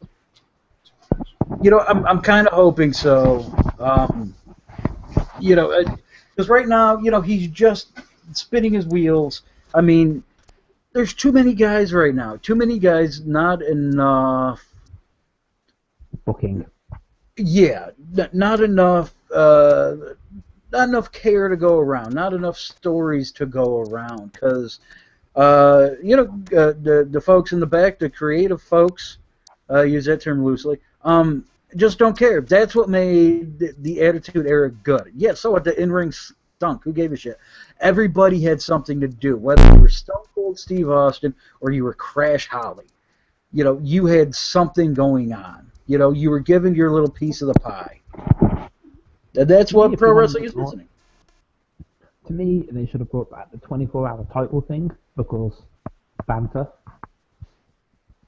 I'm kind of hoping so. Because right now, he's just spinning his wheels. I mean, there's too many guys right now. Too many guys, not enough booking. Yeah, not enough. Not enough care to go around. Not enough stories to go around. Because the folks in the back, the creative folks, use that term loosely, just don't care. That's what made the Attitude Era good. Yeah, so what, the in-ring stunk. Who gave a shit? Everybody had something to do, whether you were Stone Cold Steve Austin or you were Crash Holly. You had something going on. You were given your little piece of the pie. That's what pro wrestling is missing. To me, they should have brought back the 24-hour title thing, because banter.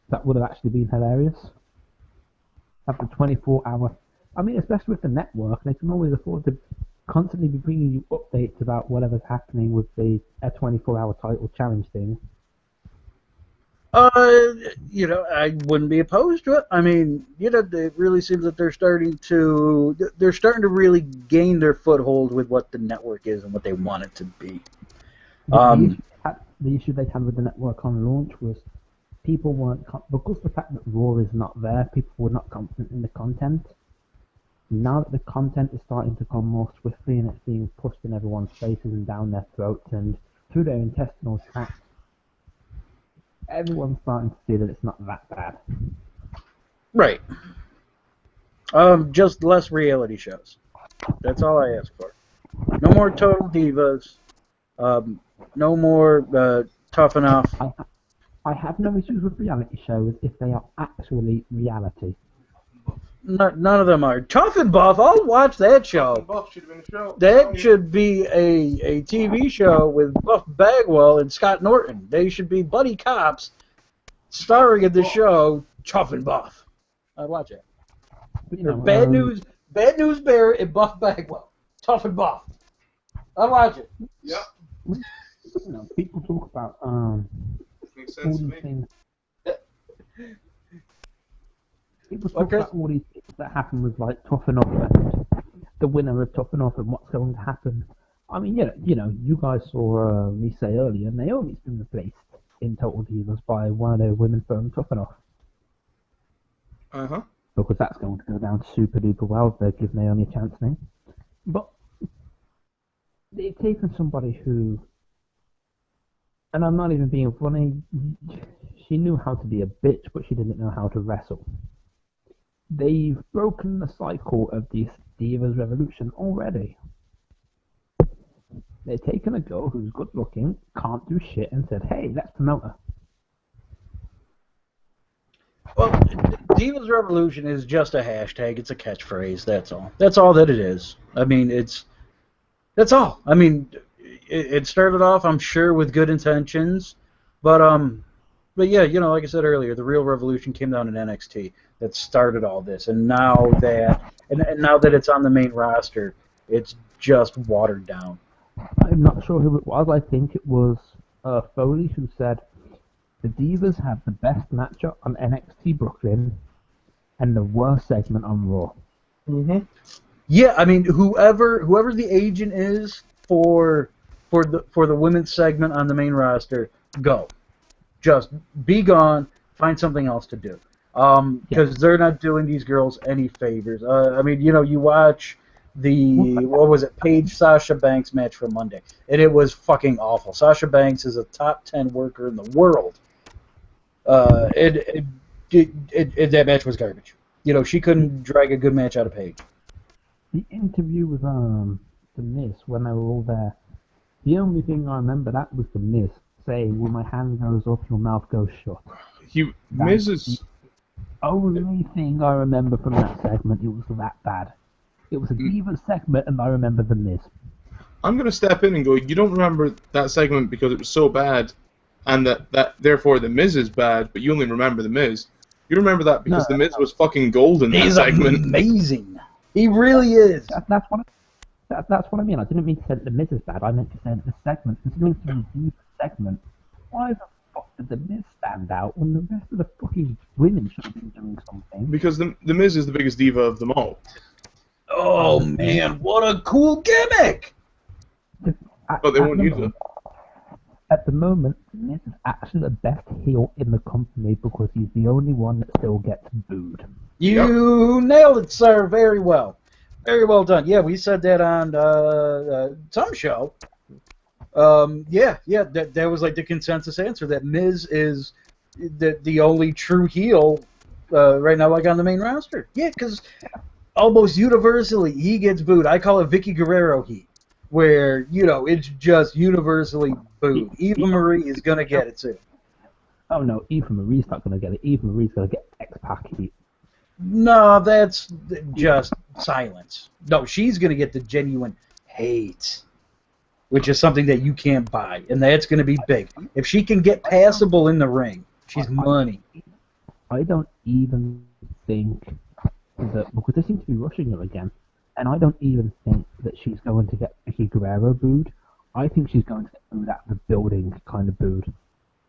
That would have actually been hilarious. Have the 24-hour... I mean, especially with the network, they can always afford to constantly be bringing you updates about whatever's happening with the 24-hour title challenge thing. I wouldn't be opposed to it. I mean, it really seems that they're starting to really gain their foothold with what the network is and what they want it to be. The issue they had with the network on launch was people weren't, because the fact that Raw is not there, people were not confident in the content. Now that the content is starting to come more swiftly and it's being pushed in everyone's faces and down their throats and through their intestinal tract, everyone's starting to see that it's not that bad. Right. Just less reality shows. That's all I ask for. No more Total Divas. No more Tough Enough. I have no issues with reality shows if they are actually reality. None of them are. Tough and Buff, I'll watch that show. Buff should have been a show. That should be a TV show with Buff Bagwell and Scott Norton. They should be buddy cops starring in the show Tough and Buff. I'd watch it. Bad News Bear and Buff Bagwell. Tough and Buff. I'd watch it. Yeah. People talk about Makes sense to me. things. People talk about all these things that happen with Tough Enough and the winner of Tough Enough and what's going to happen. I mean, you guys saw me say earlier, Naomi's been replaced in Total Divas by one of the women from Tough Enough. Because that's going to go down super duper well if they give Naomi a chance now. But they've taken somebody who, and I'm not even being funny, she knew how to be a bitch, but she didn't know how to wrestle. They've broken the cycle of this Divas Revolution already. They've taken a girl who's good looking, can't do shit, and said, hey, let's promote her. Well, Divas Revolution is just a hashtag. It's a catchphrase. That's all. That's all that it is. I mean, that's all. I mean, it started off, I'm sure, with good intentions, but yeah, like I said earlier, the real revolution came down in NXT that started all this, and now that it's on the main roster, it's just watered down. I'm not sure who it was. I think it was Foley who said the Divas have the best matchup on NXT Brooklyn and the worst segment on Raw. Yeah, I mean, whoever the agent is for the women's segment on the main roster, go. Just be gone. Find something else to do. Because they're not doing these girls any favors. I mean, you watch what was it, Paige Sasha Banks match from Monday, and it was fucking awful. Sasha Banks is a top 10 worker in the world. That match was garbage. She couldn't drag a good match out of Paige. The interview with The Miz when they were all there, the only thing I remember that was The Miz saying, when my hand goes up, your mouth goes shut. Miz is... only thing I remember from that segment, it was that bad. It was a Divas segment, and I remember The Miz. I'm going to step in and go, you don't remember that segment because it was so bad, and that therefore The Miz is bad, but you only remember The Miz. You remember that because The Miz was fucking gold in that He's segment. amazing. He really is. That's what I mean. I didn't mean to say that The Miz is bad. I meant to say that the segment, considering it's a Divas segment, why the fuck did The Miz stand out when the rest of the fucking women should have been doing something? Because the Miz is the biggest diva of them all. Oh man, what a cool gimmick! But they won't use it. At the moment, The Miz is actually the best heel in the company because he's the only one that still gets booed. You nailed it, sir. Very well. Very well done. Yeah, we said that on some show. That was like the consensus answer, that Miz is the only true heel right now, like on the main roster. Yeah, because almost universally he gets booed. I call it Vicky Guerrero heat, where, you know, it's just universally booed. Eva Marie is going to get it too. Oh no, Eva Marie's not going to get it. Eva Marie's going to get X-Pac heat. No, that's just silence. No, she's going to get the genuine hate, which is something that you can't buy, and that's going to be big. If she can get passable in the ring, she's money. I don't even think that, because they seem to be rushing her again, and I don't even think that she's going to get Vicky Guerrero booed. I think she's going to get booed out of the building, kind of booed.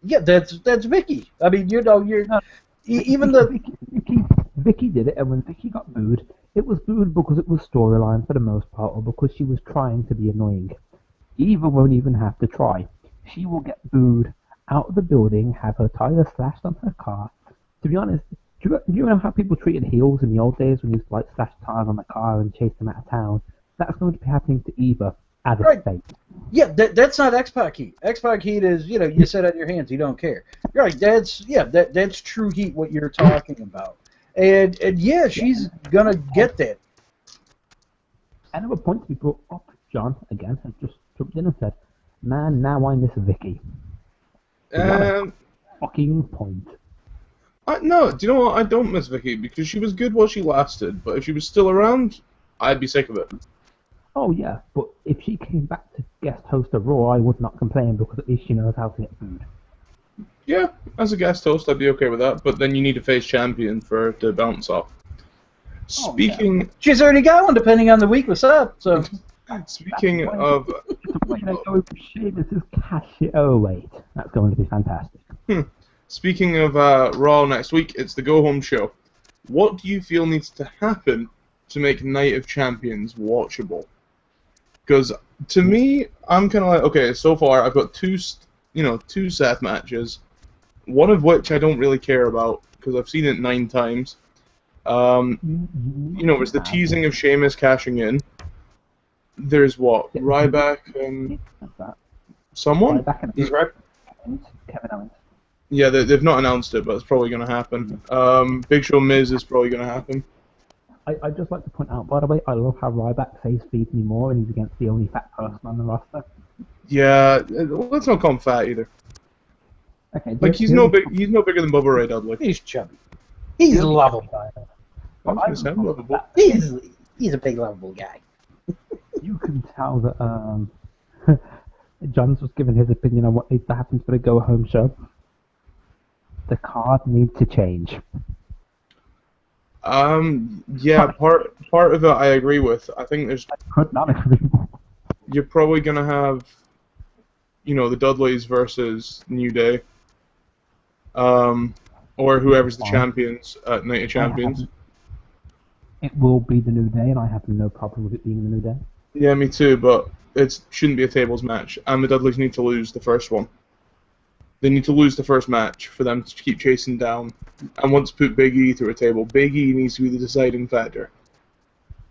Yeah, that's Vicky. I mean, you know, even the Vicky did it, and when Vicky got booed, it was booed because it was storyline for the most part, or because she was trying to be annoying. Eva won't even have to try. She will get booed out of the building, have her tires slashed on her car. To be honest, do you know how people treated heels in the old days when you used to like slash tires on the car and chase them out of town? That's going to be happening to Eva as a state. Yeah, that's not X-Pac heat. X-Pac heat is, you know, you sit on your hands, you don't care. You're right, that's true heat, what you're talking about. And yeah, she's going to get that. Another point to be brought up, John, again, has just jumped in and said, man, now I miss Vicky. Fucking point. No, do you know what? I don't miss Vicky because she was good while she lasted, but if she was still around, I'd be sick of it. Oh yeah, but if she came back to guest host of Raw, I would not complain because at least she knows how to get booed. Yeah, as a guest host, I'd be okay with that, but then you need a face champion for her to bounce off. Speaking... Yeah. She's already got one, depending on the week what's up, so... Speaking of... Sheamus' cash it. Oh wait, that's going to be fantastic. Speaking of Raw next week, it's the go-home show. What do you feel needs to happen to make Night of Champions watchable? Because to me, I'm kind of like, okay, so far I've got two Seth matches, one of which I don't really care about because I've seen it 9 times. You know, there's the teasing of Sheamus cashing in. There's what? Ryback and someone? He's right. Kevin Owens. Yeah, they've not announced it, but it's probably going to happen. Big Show Miz is probably going to happen. I'd just like to point out, by the way, I love how Ryback says feed me more and he's against the only fat person on the roster. Yeah, let's not call him fat either. Okay, like he's no bigger than Bubba Ray Dudley. He's chubby. He's lovable. Lovable. He's a big lovable guy. You can tell that John's just giving his opinion on what needs to happen for the go-home show. The card needs to change. Yeah, part of it I agree with. I think there's... I could not agree more. You're probably going to have, you know, the Dudleys versus New Day. Or whoever's the champions at Night of Champions. It will be the New Day, and I have no problem with it being the New Day. Yeah, me too, but it shouldn't be a tables match, and the Dudleys need to lose the first one. They need to lose the first match for them to keep chasing down. And once put Big E through a table, Big E needs to be the deciding factor.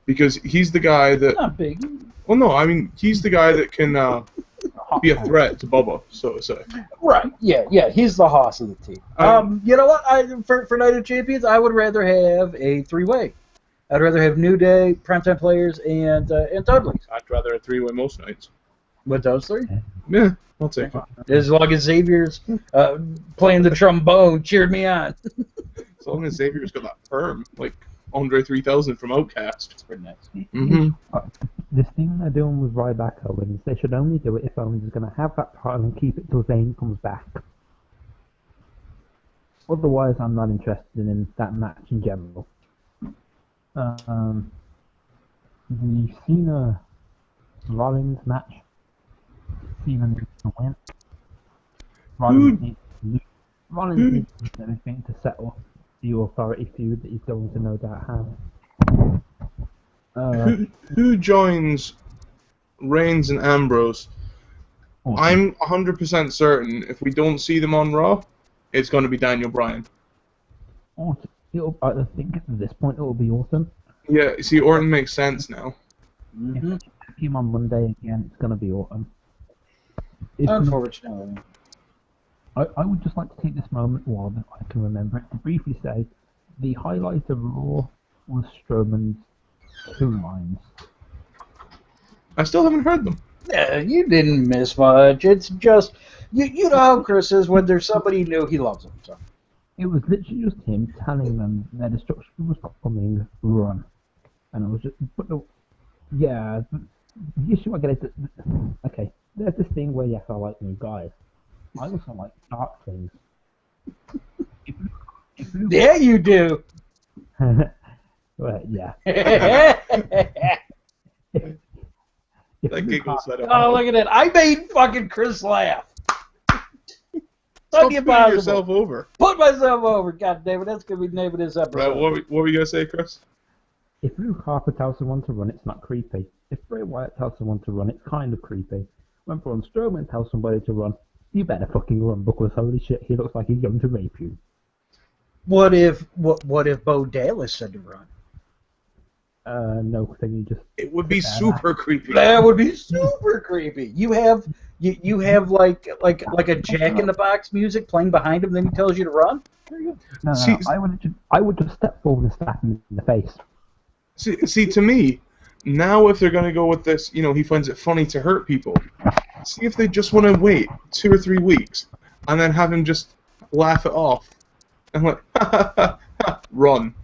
Because he's the guy that... Not Big E. Well, no, I mean, he's the guy that can be a threat to Bubba, so to say. Right, yeah, he's the hoss of the team. You know what? For Night of Champions, I would rather have a 3-way. I'd rather have New Day, Primetime Players, and Dudleys. I'd rather a 3-way most nights. With those 3? Yeah, I'll take it. As long as Xavier's playing the trombone, cheered me on. As long as Xavier's got that perm, like Andre 3000 from Outcast. It's pretty nice. This thing they're doing with Ryback Owens, they should only do it if Owens is going to have that title and keep it till Zayn comes back. Otherwise, I'm not interested in that match in general. The Cena Rollins match, Cena needs to win. Rollins needs everything to settle the authority feud that he's going to no doubt have. Who joins Reigns and Ambrose? Awesome. I'm 100% certain if we don't see them on Raw, it's going to be Daniel Bryan. Awesome. I think at this point it will be awesome. Yeah, see, Orton makes sense now. If we see him on Monday again, it's going to be autumn. Unfortunately. I would just like to take this moment while I can remember it to briefly say the highlight of Raw was Strowman's 2 lines. I still haven't heard them. Yeah, you didn't miss much. It's just, you know how Chris is when there's somebody new, he loves them. So. It was literally just him telling them their destruction was coming, run. And I was just, but no, yeah, the issue I get is that, okay, there's this thing where, yes, I like new guys. I also like dark things. Yeah, you do. Well, yeah. That giggle set up. Oh, look at it. I made fucking Chris laugh. Stop putting yourself over. Put myself over. God damn it, that's going to be the name of this episode. Right, what were you going to say, Chris? If Luke Harper tells someone to run, it's not creepy. If Bray Wyatt tells someone to run, it's kind of creepy. When Braun Strowman tells somebody to run, you better fucking run, because holy shit, he looks like he's going to rape you. What if Bo Dallas said to run? No, then you just... It would be super creepy. That would be super creepy. You have like a Jack in the Box music playing behind him, then he tells you to run. There you go. No, I would just step forward and slap him in the face. See, to me, now if they're going to go with this, he finds it funny to hurt people. See if they just want to wait 2 or 3 weeks and then have him just laugh it off and like, run.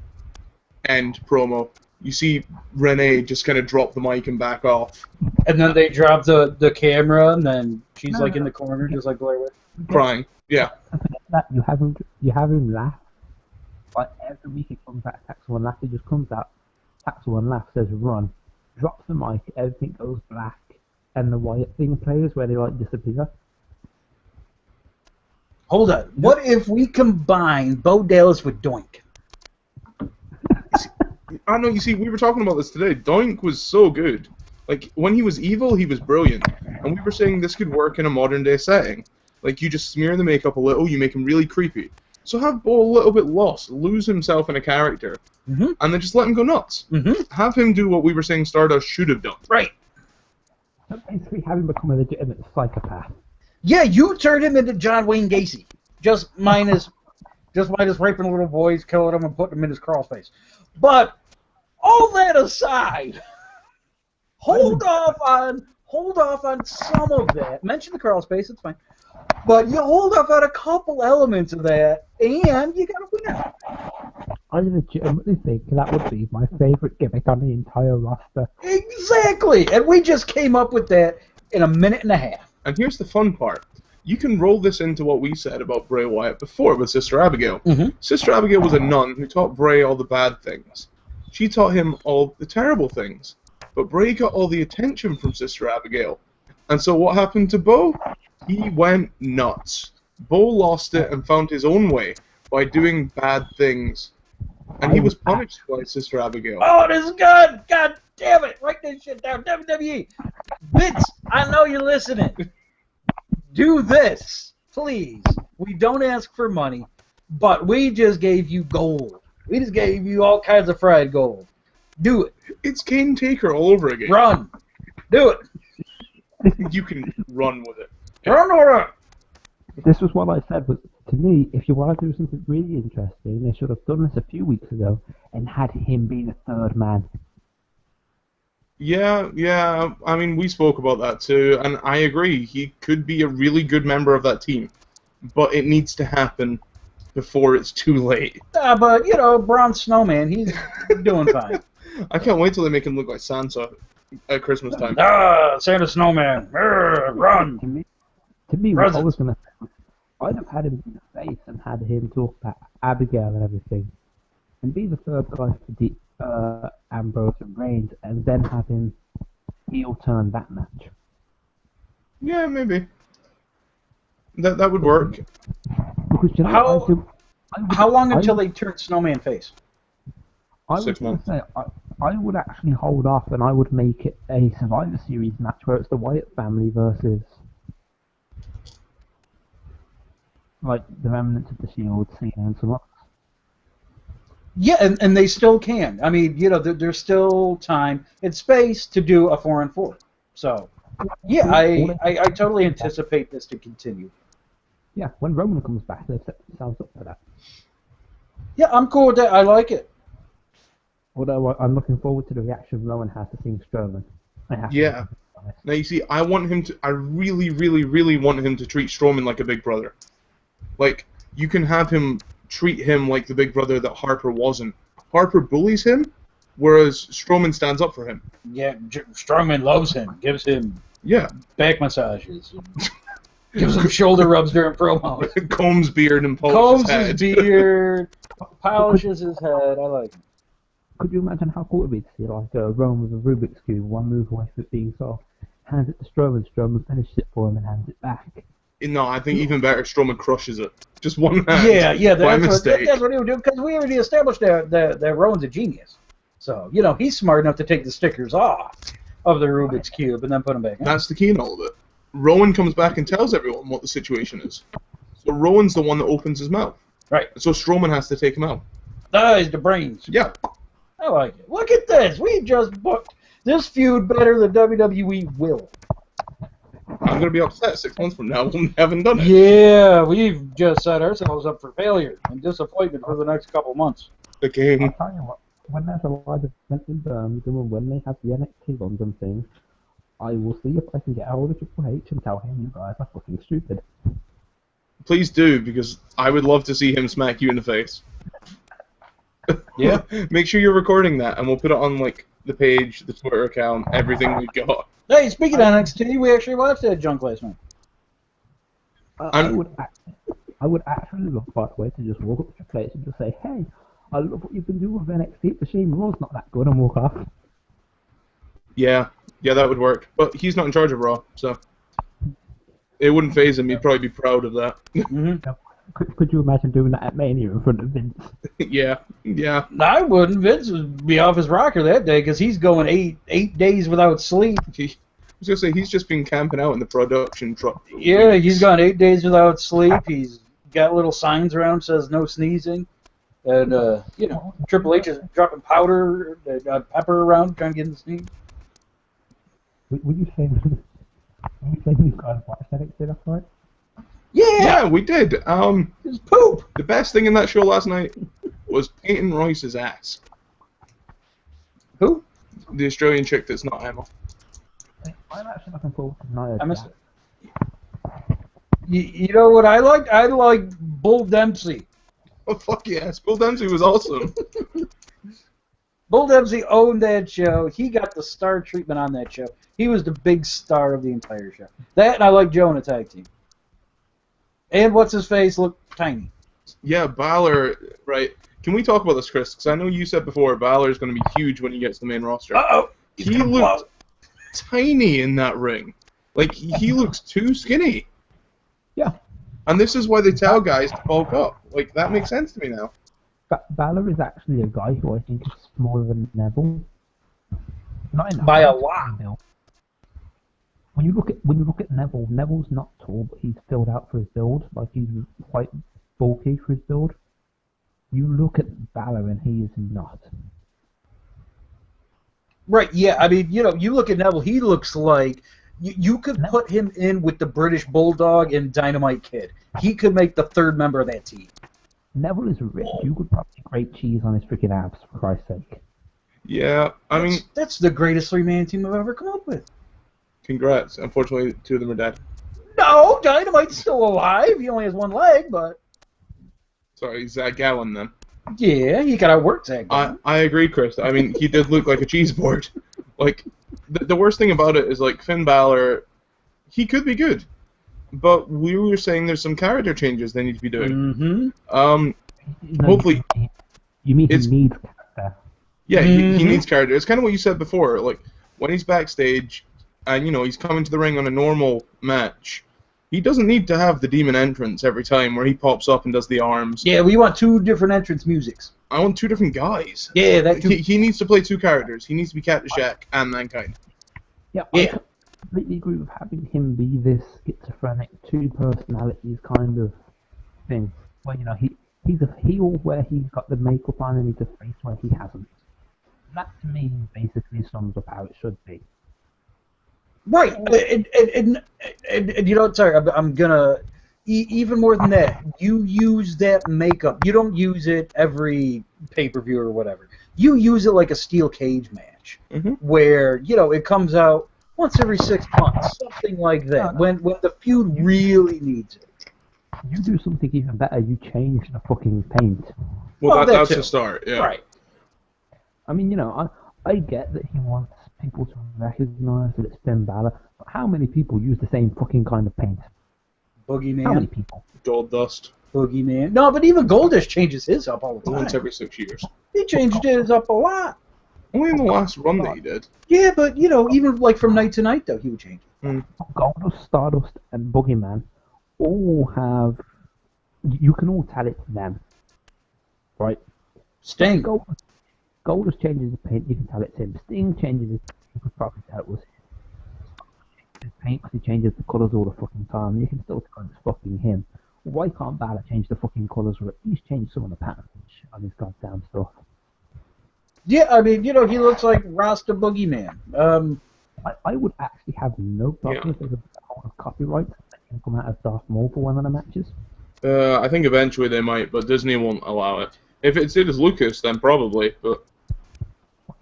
End promo. You see Renee just kind of drop the mic and back off. And then they drop the camera, and then she's in the corner, just like Blair Witch. Crying. Yeah. That you have him laugh. Like every week he comes back, attacks one laugh, he just comes out, attacks one laugh, says run, drops the mic, everything goes black, and the Wyatt thing plays where they disappear. Hold on. What if we combine Bo Dallas with Doink? I know, you see, we were talking about this today. Doink was so good. Like, when he was evil, he was brilliant. And we were saying this could work in a modern-day setting. Like, you just smear the makeup a little, you make him really creepy. So have Bo a little bit lost, lose himself in a character, and then just let him go nuts. Have him do what we were saying Stardust should have done. Right. So basically have him become a legitimate psychopath. Yeah, you turned him into John Wayne Gacy. Just minus raping little boys, killing them, and putting them in his crawl space. But all that aside, hold off on some of that. Mention the crawl space, it's fine. But you hold off on a couple elements of that, and you got a winner. I legitimately think that would be my favorite gimmick on the entire roster. Exactly, and we just came up with that in a minute and a half. And here's the fun part. You can roll this into what we said about Bray Wyatt before with Sister Abigail. Sister Abigail was a nun who taught Bray all the bad things. She taught him all the terrible things. But Bray got all the attention from Sister Abigail. And so what happened to Bo? He went nuts. Bo lost it and found his own way by doing bad things. And he was punished by Sister Abigail. Oh, this is good! God damn it! Write this shit down. WWE. Vince, I know you're listening. Do this, please. We don't ask for money, but we just gave you gold. We just gave you all kinds of fried gold. Do it. It's Kane Taker all over again. Run. Do it. You can run with it. Run or run. This was what I said, but to me, if you want to do something really interesting, they should have done this a few weeks ago and had him be the third man. Yeah, I mean, we spoke about that too, and I agree. He could be a really good member of that team, but it needs to happen before it's too late. But, Braun Snowman, he's doing fine. I can't wait till they make him look like Santa at Christmas time. Santa Snowman, run! To me, what I was going to say, I'd have had him in the face and had him talk about Abigail and everything, and be the third guy for Ambrose and Reigns, and then have him heel turn that match. Yeah, maybe. That would work. Because how long until they turn Snowman face? I was 6 months. Say, I would actually hold off, and I would make it a Survivor Series match where it's the Wyatt family versus like the remnants of the Shield, Cena, and some others. Yeah, and they still can. I mean, there's still time and space to do a 4-on-4. So, yeah, I totally anticipate this to continue. Yeah, when Roman comes back, they've set themselves up for that. Yeah, I'm cool with that. I like it. Although I'm looking forward to the reaction Roman has to seeing Strowman. Yeah. Now you see, I really, really, really want him to treat Strowman like a big brother. Like, you can have him treat him like the big brother that Harper wasn't. Harper bullies him, whereas Strowman stands up for him. Yeah, Strowman loves him, gives him back massages, gives him shoulder rubs during promos. Combs beard and polishes his beard, polishes his head. I like it. Could you imagine how cool it would be to see like a Roman with a Rubik's Cube, one move away from it being solved, hands it to Strowman, Strowman finishes it for him and hands it back. No, I think even better, Strowman crushes it. Just one hand. Yeah, by that's mistake. what he would do, because we already established that Rowan's a genius. So, he's smart enough to take the stickers off of the Rubik's Cube and then put them back on. That's the key in all of it. Rowan comes back and tells everyone what the situation is. So Rowan's the one that opens his mouth. Right. So Strowman has to take him out. He's the brains. Yeah. I like it. Look at this. We just booked this feud better than WWE will. I'm going to be upset 6 months from now when we haven't done it. Yeah, we've just set ourselves up for failure and disappointment for the next couple months. Okay. I'll tell you what, when there's a live event in Birmingham and when they have the NXT London thing, I will see if I can get hold of Triple H and tell him you guys are fucking stupid. Please do, because I would love to see him smack you in the face. Yeah. Make sure you're recording that, and we'll put it on like the page, the Twitter account, everything we got. Hey, speaking of NXT, we actually watched that junk last night. I would actually love, by the way, to just walk up to Triple H and just say, hey, I love what you've been doing with NXT, but shame Raw's not that good, and walk off. Yeah, that would work. But he's not in charge of Raw, so it wouldn't faze him. He'd probably be proud of that. Mm-hmm. Could you imagine doing that at Mania in front of Vince? Yeah. I wouldn't. Vince would be off his rocker that day because he's going eight days without sleep. I was going to say, he's just been camping out in the production truck. Yeah, he's gone 8 days without sleep. He's got little signs around says no sneezing. And, Triple H is dropping powder, pepper around trying to get him to sneeze. Would you say you guys watched NXT last night? Yeah, we did. It was poop. The best thing in that show last night was Peyton Royce's ass. Who? The Australian chick that's not Emma. I'm actually looking forward to Nia. I missed it. You know what I liked? I liked Bull Dempsey. Oh, fuck yes. Bull Dempsey was awesome. Bull Dempsey owned that show. He got the star treatment on that show. He was the big star of the entire show. That, and I like Joe in a tag team. And what's-his-face looked tiny. Yeah, Balor, right. Can we talk about this, Chris? Because I know you said before Balor is going to be huge when he gets to the main roster. Uh-oh. He looked tiny in that ring. Like, he looks too skinny. Yeah. And this is why they tell guys to bulk up. Like, that makes sense to me now. Balor is actually a guy who I think is smaller than Neville. Not in by a lot. When you look at Neville, Neville's not tall, but he's filled out for his build. Like, he's quite bulky for his build. You look at Balor and he is not. Right, yeah. I mean, you look at Neville, he looks like you could put him in with the British Bulldog and Dynamite Kid. He could make the third member of that team. Neville is rich. You could probably grate cheese on his freaking abs, for Christ's sake. Yeah, I mean... That's the greatest three-man team I've ever come up with. Congrats. Unfortunately, 2 of them are dead. No, Dynamite's still alive. He only has 1 leg, but... Sorry, Zach Gallen then. Yeah, he got outworked Zach Gallen. I agree, Chris. I mean, he did look like a cheese board. Like, the worst thing about it is, like, Finn Balor, he could be good. But we were saying there's some character changes they need to be doing. Mm-hmm. Hopefully... You mean he needs character? Yeah, he needs character. It's kind of what you said before. Like, when he's backstage, and, you know, he's coming to the ring on a normal match, he doesn't need to have the demon entrance every time where he pops up and does the arms. Yeah, we want 2 different entrance musics. I want 2 different guys. Yeah, that He needs to play 2 characters. He needs to be Cat Shaq and Mankind. Yeah, I completely agree with having him be this schizophrenic 2 personalities kind of thing. Where, you know, he's a heel where he's got the makeup on and he's a face where he hasn't. That to me basically sums up how it should be. Right, and you know, sorry, I'm gonna, even more than that, you use that makeup, you don't use it every pay-per-view or whatever. You use it like a steel cage match, where, you know, it comes out once every 6 months, something like that, when the feud really needs it. You do something even better, you change the fucking paint. Well, that's the start, yeah. Right. I mean, you know, I get that he wants people to recognize that it's Finn Balor, but how many people use the same fucking kind of paint? Boogeyman. How many people? Gold Dust. Boogeyman. No, but even Goldust changes his up all the time. Once every 6 years. He changed his up a lot. Only in the last run that he did. Yeah, but, you know, even like from night to night, though, he would change it. Goldust, Stardust, and Boogeyman all have... You can all tell it's them. Right? Sting. Goldust changes his paint, you can tell it's him. Sting changes his paint, you can probably tell it was his paint because he changes the colours all the fucking time. You can still tell it's fucking him. Why can't Balor change the fucking colours or at least change some of the patterns on his goddamn stuff? Yeah, I mean, you know, he looks like Rasta Boogeyman. I would actually have no problem if there's a hold of copyright that can come out of Darth Maul for one of the matches. I think eventually they might, but Disney won't allow it. If it's it as Lucas, then probably, but...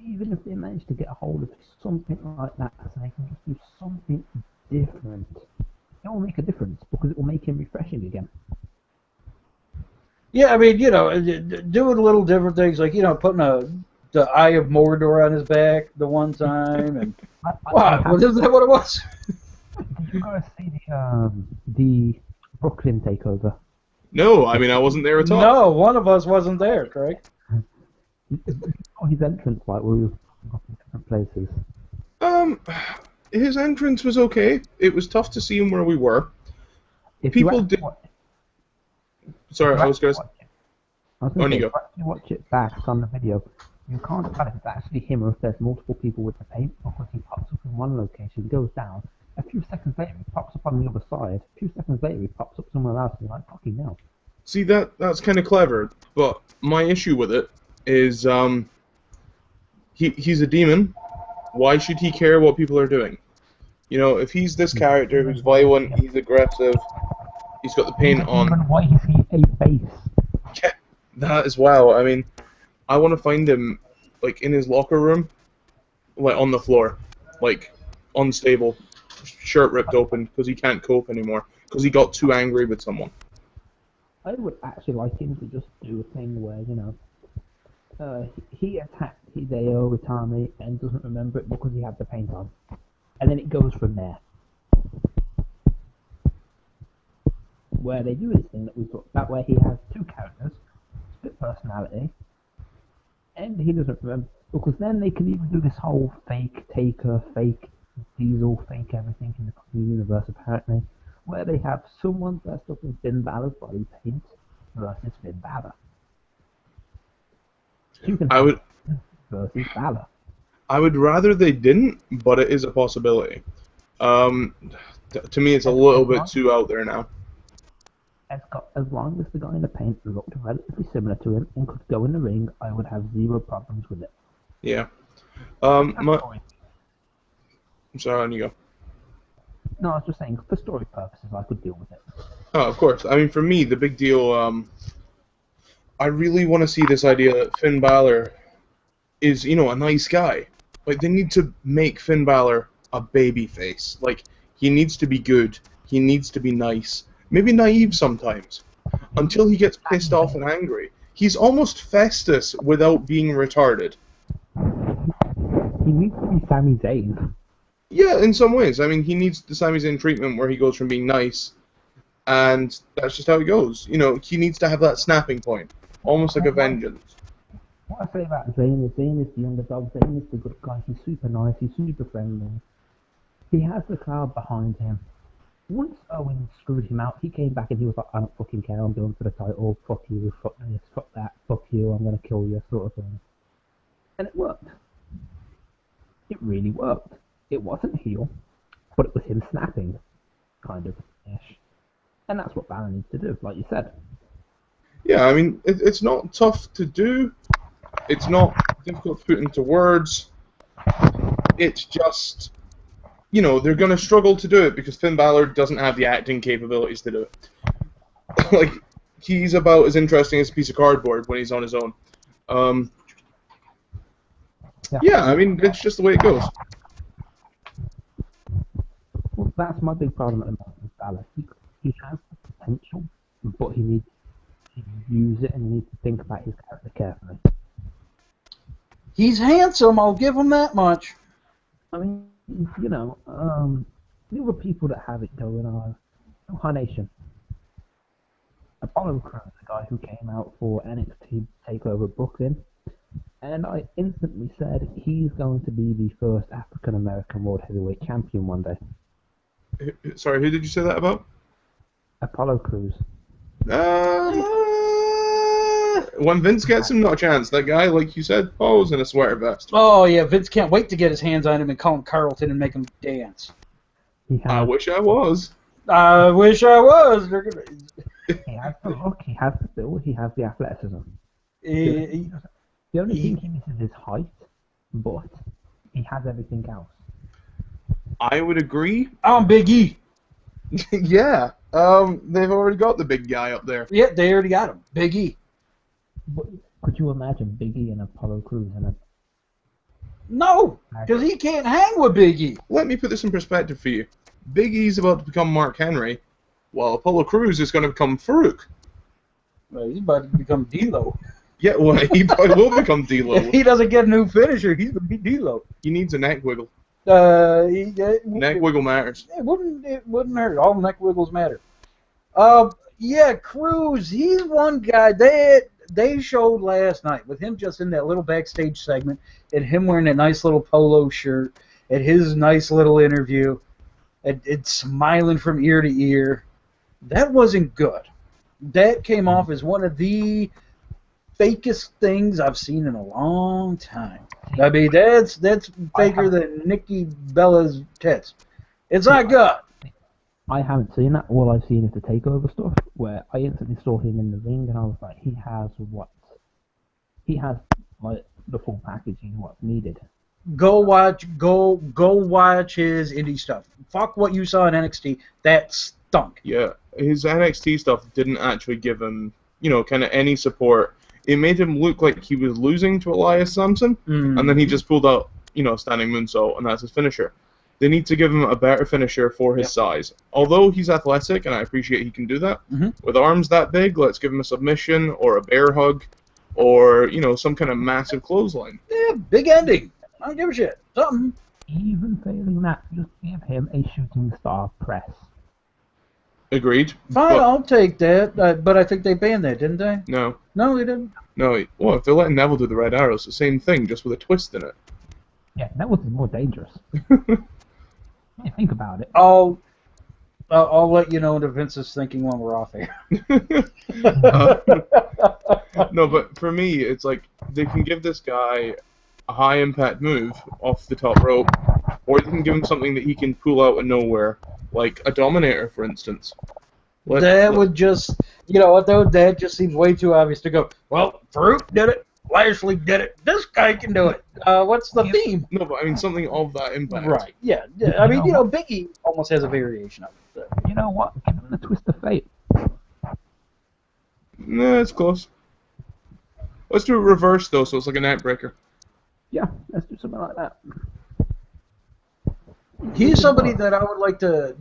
Even if they manage to get a hold of something like that, so they can just do something different, it will make a difference, because it will make him refreshing again. Yeah, I mean, you know, doing little different things, like, you know, putting the Eye of Mordor on his back the one time, and... Isn't that what it was? Did you guys see the Brooklyn takeover? No, I mean, I wasn't there at all. No, one of us wasn't there, Craig. His entrance, like, we were in different places. His entrance was okay. It was tough to see him where we were. If People did... Sorry, I was going to... On you go. If you actually watch it back on the video, you can't tell if it's actually him or if there's multiple people with the paint, because he pops up in one location, goes down, a few seconds later he pops up on the other side, a few seconds later he pops up somewhere else, and you're like, fucking hell. See, that's kind of clever, but my issue with it is he's a demon. Why should he care what people are doing? You know, if he's this character who's violent, he's aggressive, he's got the paint on. Why is he a face? Yeah, that as well. I mean, I want to find him, like, in his locker room, like, on the floor, like, unstable, shirt ripped open, because he can't cope anymore, because he got too angry with someone. I would actually like him to just do a thing where, you know, he attacked Hideo Itami and doesn't remember it because he had the paint on. And then it goes from there. Where they do this thing that we talked about, where he has 2 characters, split personality, and he doesn't remember, because then they can even do this whole fake Taker, fake Diesel, fake everything in the universe apparently, where they have someone dressed up in Finn Balor's body paint versus Finn Balor. You can have versus Balor. I would rather they didn't, but it is a possibility. To me, it's a little bit too out there now. As long as the guy in the paint looked relatively similar to him and could go in the ring, I would have 0 problems with it. Yeah. I'm sorry, on you go. No, I was just saying, for story purposes, I could deal with it. Oh, of course. I mean, for me, the big deal, I really want to see this idea that Finn Balor is, you know, a nice guy. Like, they need to make Finn Balor a baby face. Like, he needs to be good. He needs to be nice. Maybe naive sometimes. until he gets pissed off and angry. He's almost Festus without being retarded. He needs to be Sami Zayn. Yeah, in some ways. I mean, he needs the Sami Zayn treatment where he goes from being nice, and that's just how he goes. You know, he needs to have that snapping point, almost like a vengeance. What I say about Zayn is the underdog. Zayn is the good guy. He's super nice. He's super friendly. He has the crowd behind him. Once Owen screwed him out, he came back and he was like, I don't fucking care. I'm going for the title. Fuck you. Fuck this. Fuck that. Fuck you. I'm going to kill you, sort of thing. And it worked. It really worked. It wasn't heel, but it was him snapping, kind of ish. And that's what Balor needs to do, like you said. Yeah, I mean, it's not tough to do. It's not difficult to put into words. It's just, you know, they're going to struggle to do it because Finn Balor doesn't have the acting capabilities to do it. Like, he's about as interesting as a piece of cardboard when he's on his own. Yeah, I mean, it's just the way it goes. Well, that's my big problem at the moment with Balor. He has the potential, but he needs to use it and he needs to think about his character carefully. He's handsome, I'll give him that much. I mean, you know, the other people that have it going are High Nation. Apollo Crews, the guy who came out for NXT TakeOver Brooklyn, and I instantly said he's going to be the first African American World Heavyweight Champion one day. Sorry, who did you say that about? Apollo Crews. When Vince gets him, not a chance. That guy, like you said, Paul's in a sweater vest. Oh, yeah, Vince can't wait to get his hands on him and call him Carlton and make him dance. I wish I was. I wish I was. He has the look, he has the build, he has the athleticism. The The only thing he misses is height, but he has everything else. I would agree. I'm Big E. Yeah. They've already got the big guy up there. Yeah, they already got him. Big E. But could you imagine Big E and Apollo Crews and a... No, because he can't hang with Big E. Let me put this in perspective for you. Big E's about to become Mark Henry, while Apollo Crews is going to become Farouk. Well, he's about to become D-Lo. Yeah, well, he probably will become D-Lo. If he doesn't get a new finisher, he's going to be D-Lo. He needs a neck wiggle. Neck wiggle matters. It wouldn't hurt. All neck wiggles matter. Yeah, Cruz, he's one guy. They showed last night with him just in that little backstage segment and him wearing that nice little polo shirt and his nice little interview and smiling from ear to ear. That wasn't good. That came off as one of the fakest things I've seen in a long time. I mean, that's faker than Nikki Bella's tits. It's not good. I haven't seen that. All I've seen is the takeover stuff, where I instantly saw him in the ring, and I was like, he has like the full package and what's needed. Go watch his indie stuff. Fuck what you saw in NXT. That stunk. Yeah, his NXT stuff didn't actually give him, you know, kind of any support. It made him look like he was losing to Elias Sampson, and then he just pulled out, you know, standing moonsault, and that's his finisher. They need to give him a better finisher for his size. Although he's athletic, and I appreciate he can do that, with arms that big, let's give him a submission, or a bear hug, or, you know, some kind of massive clothesline. Yeah, big ending. I don't give a shit. Something. Even failing that, just give him a shooting star press. Agreed. Fine, I'll take that. But I think they banned that, didn't they? No. No, they didn't. No, well, if they're letting Neville do the Red Arrow, it's the same thing, just with a twist in it. Yeah, that was more dangerous. Yeah, think about it. I'll let you know what Vince is thinking when we're off air. No, but for me, it's like they can give this guy a high-impact move off the top rope, or they can give him something that he can pull out of nowhere, like a Dominator, for instance. Would just, you know what, though? That just seems way too obvious to go, well, Farouk did it, Lashley did it, this guy can do it. What's the theme? No, but I mean something of that impact. Right, yeah. I mean, you know, Big E almost has a variation of it. You know what? Give him the twist of fate. Nah, it's close. Let's do a reverse, though, so it's like a neck breaker. Yeah, let's do something like that. He's somebody that I would like to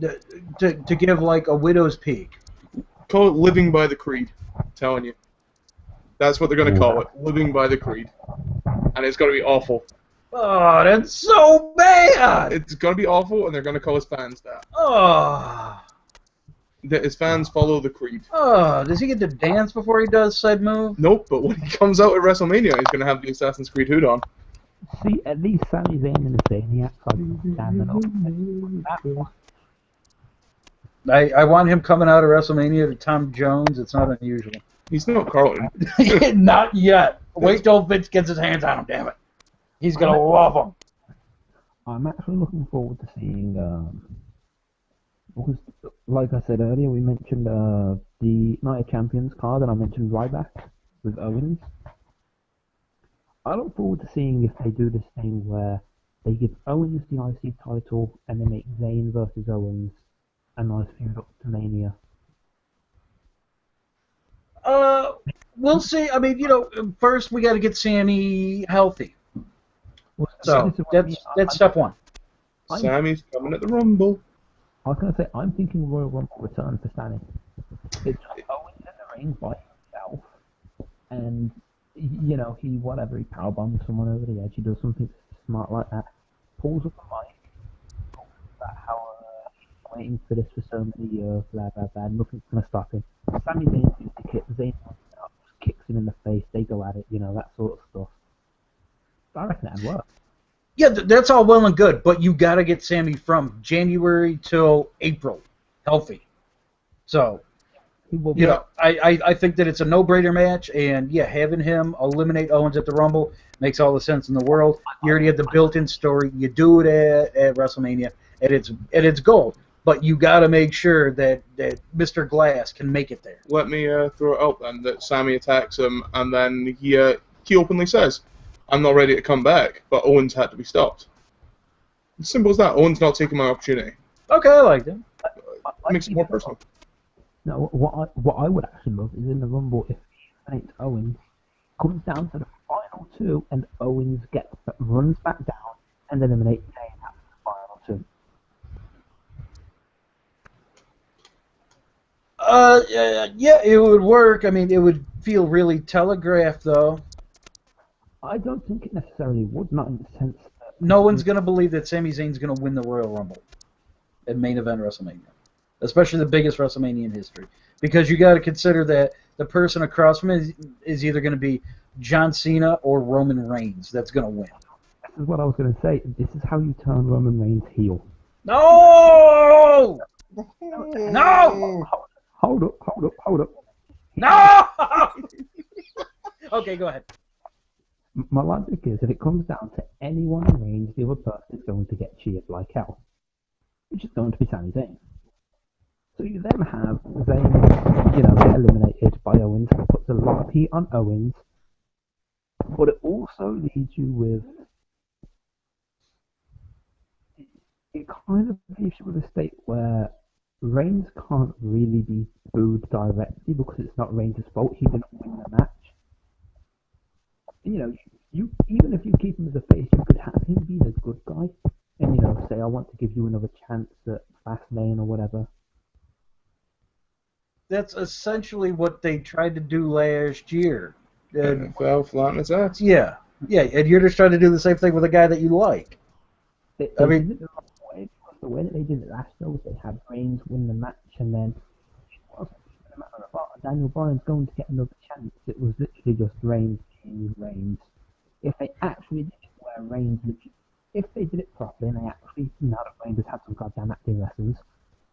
give like a widow's peak. Call it living by the creed. I'm telling you. That's what they're going to call it. Living by the creed. And it's going to be awful. Oh, that's so bad! It's going to be awful, and they're going to call his fans that. Oh. His fans follow the creed. Oh, does he get to dance before he does said move? Nope, but when he comes out at WrestleMania, he's going to have the Assassin's Creed hood on. See, at least Sami Zayn and the Zaniacs are standing up. I want him coming out of WrestleMania to Tom Jones. It's not unusual. He's not Carlton. Not yet. Wait till Vince gets his hands on him, damn it. He's going to love him. I'm actually looking forward to seeing, because, like I said earlier, we mentioned the Night of Champions card, and I mentioned Ryback with Owens. I look forward to seeing if they do this thing where they give Owens the IC title, and they make Zayn versus Owens a nice feud up to Mania. We'll see. I mean, first we got to get Sammy healthy. So that's step one. Sammy's coming at the Rumble. I was going to say, I'm thinking Royal Rumble return for Sammy. It's Owens in the ring by himself, and he powerbombs someone over the edge. He does something smart like that. Pulls up a mic. Talks about how he's waiting for this for so many years. Blah blah blah. Nothing's going to stop him. Sami Zayn shoots the kick. Zayn kicks him in the face. They go at it. That sort of stuff. I reckon that'd work. Yeah, that's all well and good, but you got to get Sammy from January till April healthy. So, I think that it's a no-brainer match, and yeah, having him eliminate Owens at the Rumble makes all the sense in the world. You already have the built-in story. You do it at WrestleMania, and it's gold. But you got to make sure that Mr. Glass can make it there. Let me throw it out then that Sammy attacks him, and then he openly says, "I'm not ready to come back," but Owens had to be stopped. It's simple as that. Owens not taking my opportunity. Okay, I like that. It makes it more personal. No, what I would actually love is in the Rumble if Saint Owens comes down to the final two and Owens runs back down and eliminates Zayn after the final two. Yeah, it would work. I mean, it would feel really telegraphed, though. I don't think it necessarily would, not in the sense that... No one's going to believe that Sami Zayn's going to win the Royal Rumble at main event WrestleMania, especially the biggest WrestleMania in history, because you got to consider that the person across from him is either going to be John Cena or Roman Reigns that's going to win. This is what I was going to say. This is how you turn Roman Reigns heel. No! No! Hold up. No! Okay, go ahead. My logic is if it comes down to anyone in Reigns, the other person is going to get cheered like hell, which is going to be Sami Zayn. So you then have Zayn, get eliminated by Owens, and puts a lot of heat on Owens, but it also leaves you with... It kind of leaves you with a state where Reigns can't really be booed directly because it's not Reigns' fault. He didn't win the match. You even if you keep him as a face, you could have him be the good guy, and say, "I want to give you another chance at Fastlane or whatever." That's essentially what they tried to do last year. And fell flat in its ass. Yeah, and you're just trying to do the same thing with a guy that you like. The way that they did it last year was they had Reigns win the match, and then it wasn't even a matter of Daniel Bryan's going to get another chance. It was literally just Reigns being Reigns. If they actually did it where Reigns, if they did it properly, and they actually, now that Reigns has had some goddamn acting lessons,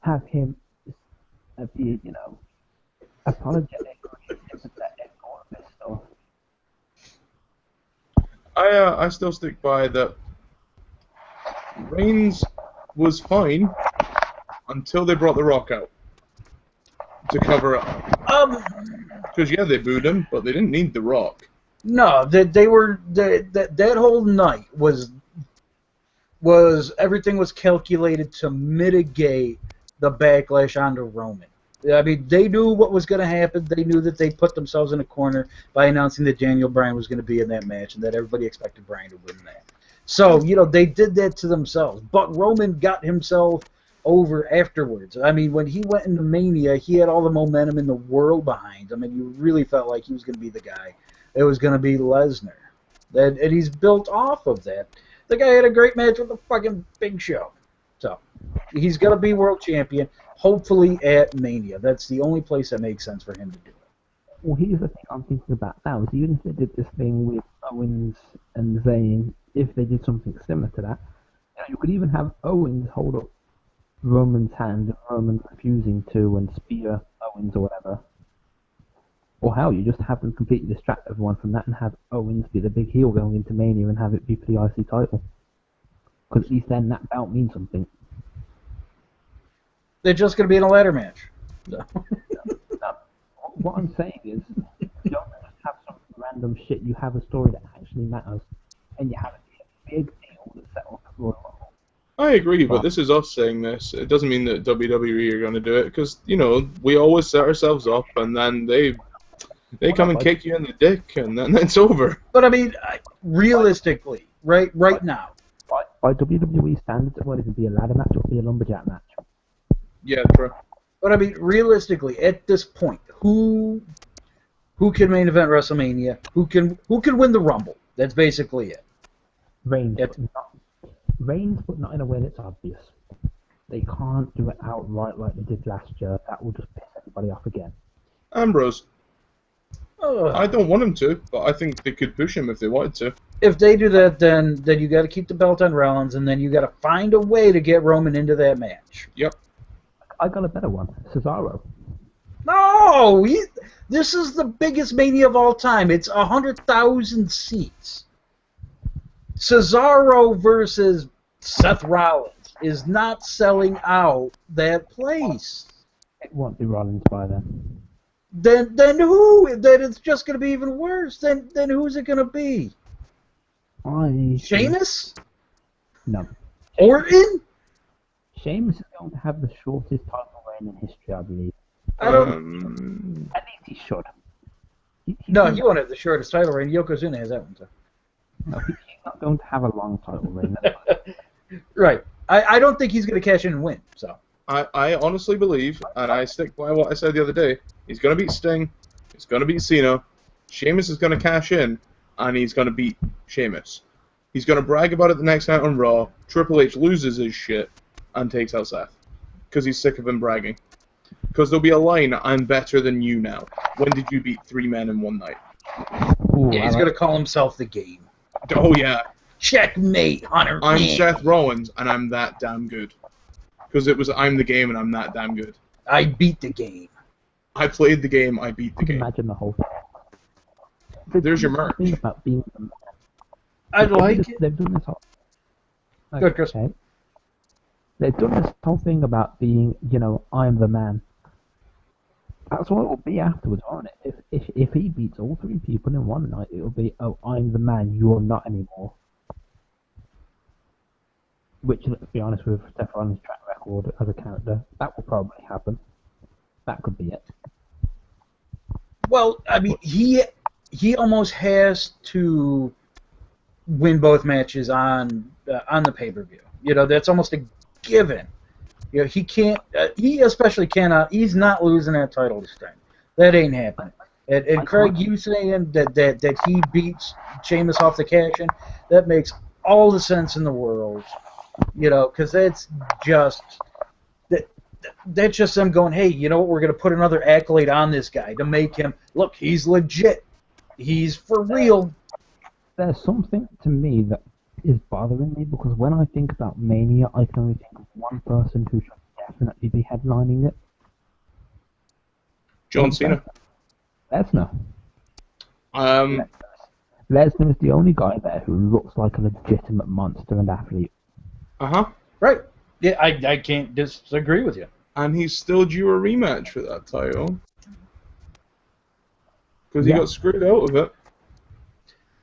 have him be, apologetic, sympathetic, all of this stuff. I still stick by that. Reigns was fine until they brought The Rock out to cover up. Because they booed him, but they didn't need The Rock. No, that whole night was everything was calculated to mitigate the backlash onto Roman. I mean, they knew what was going to happen. They knew that they put themselves in a corner by announcing that Daniel Bryan was going to be in that match and that everybody expected Bryan to win that. So, they did that to themselves. But Roman got himself over afterwards. I mean, when he went into Mania, he had all the momentum in the world behind him, and you really felt like he was going to be the guy. It was going to be Lesnar. And he's built off of that. The guy had a great match with the fucking Big Show. So, he's going to be world champion, hopefully at Mania. That's the only place that makes sense for him to do it. Well, here's the thing I'm thinking about now, is even if they did this thing with Owens and Zayn, if they did something similar to that, you could even have Owens hold up Roman's hand, and Roman refusing to, and spear Owens or whatever. Or hell, you just have them completely distract everyone from that and have Owens be the big heel going into Mania and have it be for the IC title. Because at least then that belt means something. They're just going to be in a ladder match. So. No. What I'm saying is, you don't just have some random shit, you have a story that actually matters, and you have it be a big deal that's set off the Royal Rumble. I agree, but this is us saying this. It doesn't mean that WWE are going to do it, because, you know, we always set ourselves up, and then they come and kick you in the dick, and then it's over. But, I mean, realistically, right now. By WWE standards, it won't even be a ladder match, it'll be a lumberjack match. Yeah, true. But, I mean, realistically, at this point, who can main event WrestleMania? Who can win the Rumble? That's basically it. Reigns, but not in a way that's obvious. They can't do it outright like they did last year. That will just piss everybody off again. Ambrose. I don't want him to, but I think they could push him if they wanted to. If they do that, then you got to keep the belt on Rollins, and then you got to find a way to get Roman into that match. Yep. I got a better one. Cesaro. No! This is the biggest Mania of all time. It's 100,000 seats. Cesaro versus Seth Rollins is not selling out that place. It won't be Rollins by then. Then who? Then it's just going to be even worse. Then who's it going to be? Sheamus? No. Orton? Sheamus is going to have the shortest title reign in history, I believe. I don't. At least he should. No, he won't have the shortest title reign. Yokozuna has that one, so. No, he's not going to have a long title reign. Right. I don't think he's going to cash in and win. So. I honestly believe, and I stick by what I said the other day, he's going to beat Sting, he's going to beat Cena, Sheamus is going to cash in, and he's going to beat Sheamus. He's going to brag about it the next night on Raw, Triple H loses his shit, and takes out Seth. Because he's sick of him bragging. Because there'll be a line, I'm better than you now. When did you beat 3 men in one night? Ooh, yeah, he's going to call himself the Game. Oh, yeah. Checkmate, Hunter. I'm Seth Rollins, and I'm that damn good. Because it was I'm the Game, and I'm that damn good. I beat the Game. I played the game, I beat the game. Imagine the whole thing. There's your merch. About being the man. I like it. They've done this whole... Good, Chris. Okay. They've done this whole thing about being, I'm the man. That's what it will be afterwards, won't it? If he beats all 3 people in one night, it will be, oh, I'm the man, you're not anymore. Which, let's be honest, with Seth Rollins' track record as a character, that will probably happen. That could be it. Well, I mean, he almost has to win both matches on the pay-per-view. That's almost a given. He can't. He especially cannot. He's not losing that title this time. That ain't happening. And Craig, you saying that he beats Sheamus off the cash-in, that makes all the sense in the world. Because that's just them going, hey, you know what? We're going to put another accolade on this guy to make him look. He's legit. He's for real. There's something to me that is bothering me because when I think about Mania, I can only think of one person who should definitely be headlining it. John Cena. Lesnar. Lesnar is the only guy there who looks like a legitimate monster and athlete. Right. Yeah, I can't disagree with you. And he's still due a rematch for that title. Because he got screwed out of it.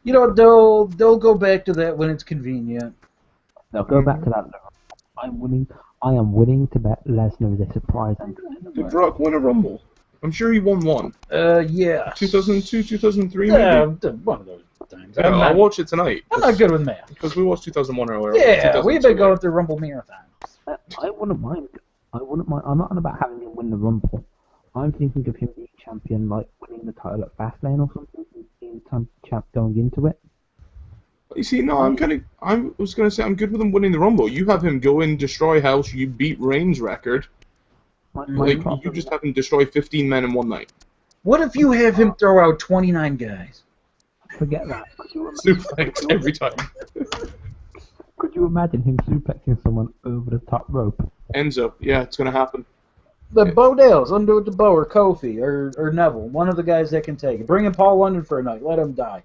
They'll go back to that when it's convenient. They'll go back to that. I am willing to bet Lesnar is a surprise entrant. Did Brock win a Rumble? I'm sure he won one. Yeah. 2002, 2003 yeah, maybe? One of those times. Yeah, I'll watch it ttonight. I'm not good with math. Because we watched 2001 earlier. Yeah, we've been going through Rumble marathons. I wouldn't mind. I wouldn't mind. I'm not on about having him win the Rumble. I'm thinking of him being champion, like winning the title at Fastlane or something, and being champ going into it. You see, no, I was going to say I'm good with him winning the Rumble. You have him go in, destroy House, you beat Reigns' record. You just have him destroy 15 men in one night. What if you have him throw out 29 guys? Forget that. Suplex every time. Could you imagine him suplexing someone over the top rope? Enzo, yeah, it's going to happen. The Bodales, undo it to Bo or Kofi or Neville, one of the guys that can take it. Bring in Paul London for a night, let him die.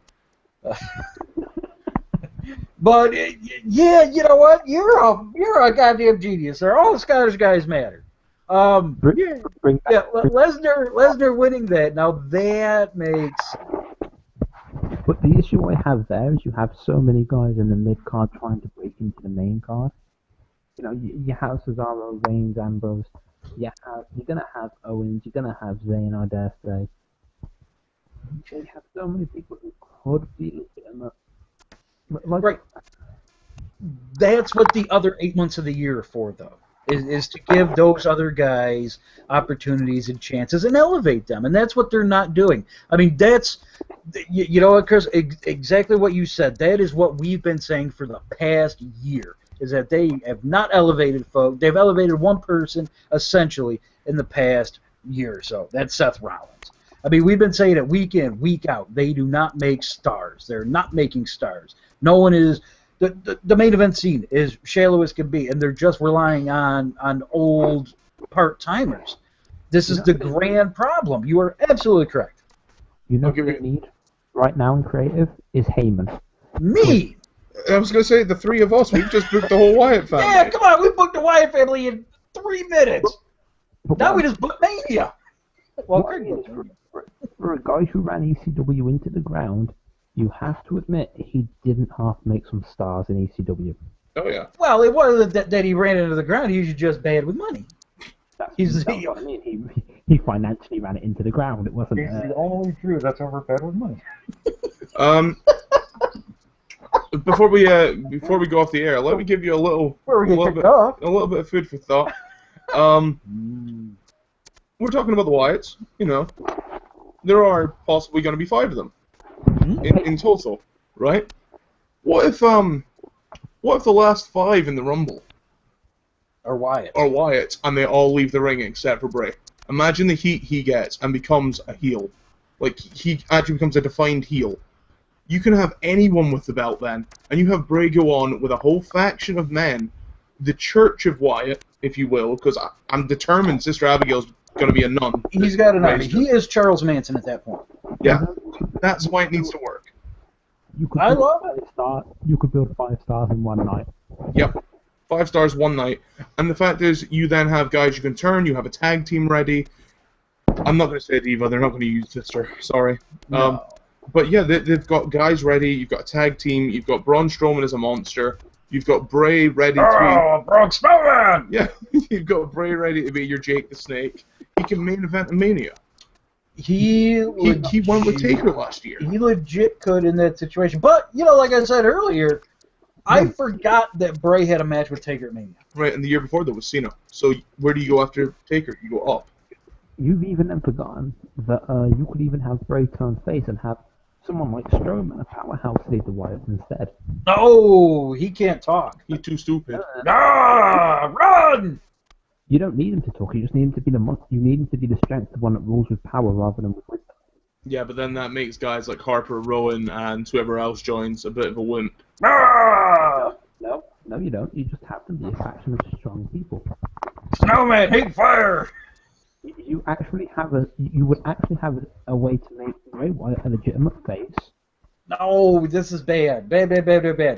But yeah, you know what? You're a goddamn genius. All the Scottish guys matter. Lesnar winning that, now that makes. But the issue I have there is you have so many guys in the mid card trying to break into the main card. You know, you have Cesaro, Reigns, Ambrose. You're gonna have Owens. You're gonna have Zayn, I dare say. You have so many people who could be legitimate. Right. That's what the other 8 months of the year are for, though, is to give those other guys opportunities and chances and elevate them, and that's what they're not doing. I mean, that's, you know what, Chris, exactly what you said. That is what we've been saying for the past year, is that they have not elevated folk. They've elevated one person, essentially, in the past year or so. That's Seth Rollins. I mean, we've been saying it week in, week out. They do not make stars. They're not making stars. No one is. The main event scene is shallow as can be, and they're just relying on old part-timers. This is the grand problem. You are absolutely correct. You know what we need right now in creative is Heyman. Me! I was going to say, the three of us, we've just booked the whole Wyatt family. Yeah, come on, we booked the Wyatt family in 3 minutes. Now we just booked Mania. Well, for a guy who ran ECW into the ground, you have to admit he didn't half make some stars in ECW. Oh, yeah. Well, it wasn't that he ran into the ground. He was just bad with money. That's what I mean. He financially ran it into the ground. It wasn't. It's the only truth. That's over bad with money. Before we go off the air, let me give you a little bit of food for thought. We're talking about the Wyatts. You know, there are possibly going to be 5 of them in total, right? What if the last 5 in the Rumble are Wyatt, and they all leave the ring except for Bray? Imagine the heat he gets and becomes a heel. Like, he actually becomes a defined heel. You can have anyone with the belt then, and you have Bray go on with a whole faction of men, the Church of Wyatt, if you will, because I'm determined Sister Abigail's going to be a nun. He's got an army. He is Charles Manson at that point. Yeah, that's why it needs to work. I love it. You could build 5 stars in one night. Yep, 5 stars one night. And the fact is, you then have guys you can turn, you have a tag team ready. I'm not going to say Diva, they're not going to use Sister, sorry. No. But yeah, they've got guys ready, you've got a tag team, you've got Braun Strowman as a monster, you've got Bray ready to be... Braun Strowman! Yeah, you've got Bray ready to be your Jake the Snake. He can main event a Mania. He won with Taker last year. He legit could in that situation. But, you know, like I said earlier, I forgot that Bray had a match with Taker at Mania. Right, and the year before that was Cena. So where do you go after Taker? You go up. You've even forgotten that you could even have Bray turn face and have someone like Strowman, a powerhouse, lead the Wyatts instead. No, he can't talk. He's too stupid. Run! You don't need him to talk. You just need him to be the monster. You need him to be the strength, the one that rules with power rather than with wisdom. Yeah, but then that makes guys like Harper, Rowan, and whoever else joins a bit of a wimp. No, you don't. You just have to be a faction of strong people. Snowman, hate fire! You would actually have a way to make Bray Wyatt a legitimate face. No, this is bad. Bad.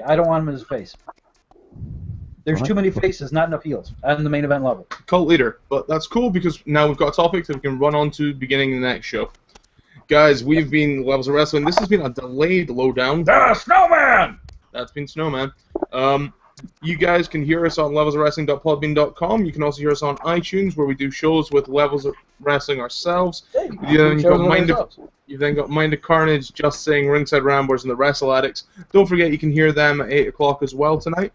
I don't want him as a face. There's too many faces, not enough heels on the main event level. Cult leader, but that's cool because now we've got a topic that we can run on to beginning the next show. Guys, we've been Levels of Wrestling. This has been a delayed lowdown. Snowman! That's been Snowman. You guys can hear us on levelsofwrestling.podbean.com. You can also hear us on iTunes, where we do shows with Levels of Wrestling ourselves. You've then got Mind of Carnage, Just Saying, Ringside Ramblers, and the Wrestle Addicts. Don't forget you can hear them at 8 o'clock as well tonight.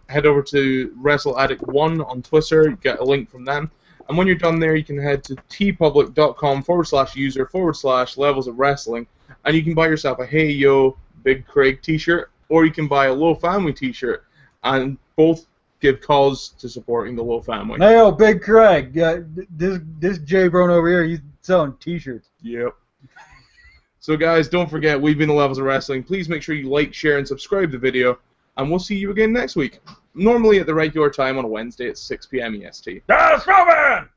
head over to WrestleAddict1 on Twitter. You get a link from them. And when you're done there, you can head to tpublic.com/user/levels of wrestling, and you can buy yourself a Hey Yo Big Craig t-shirt, or you can buy a Low Family t-shirt, and both give cause to supporting the Low Family. Hey, yo, Big Craig. This J Brown over here, he's selling t-shirts. Yep. So guys, don't forget, we've been the Levels of Wrestling. Please make sure you like, share, and subscribe to the video, and we'll see you again next week. Normally at the regular time on a Wednesday at 6 p.m. EST. Snowman!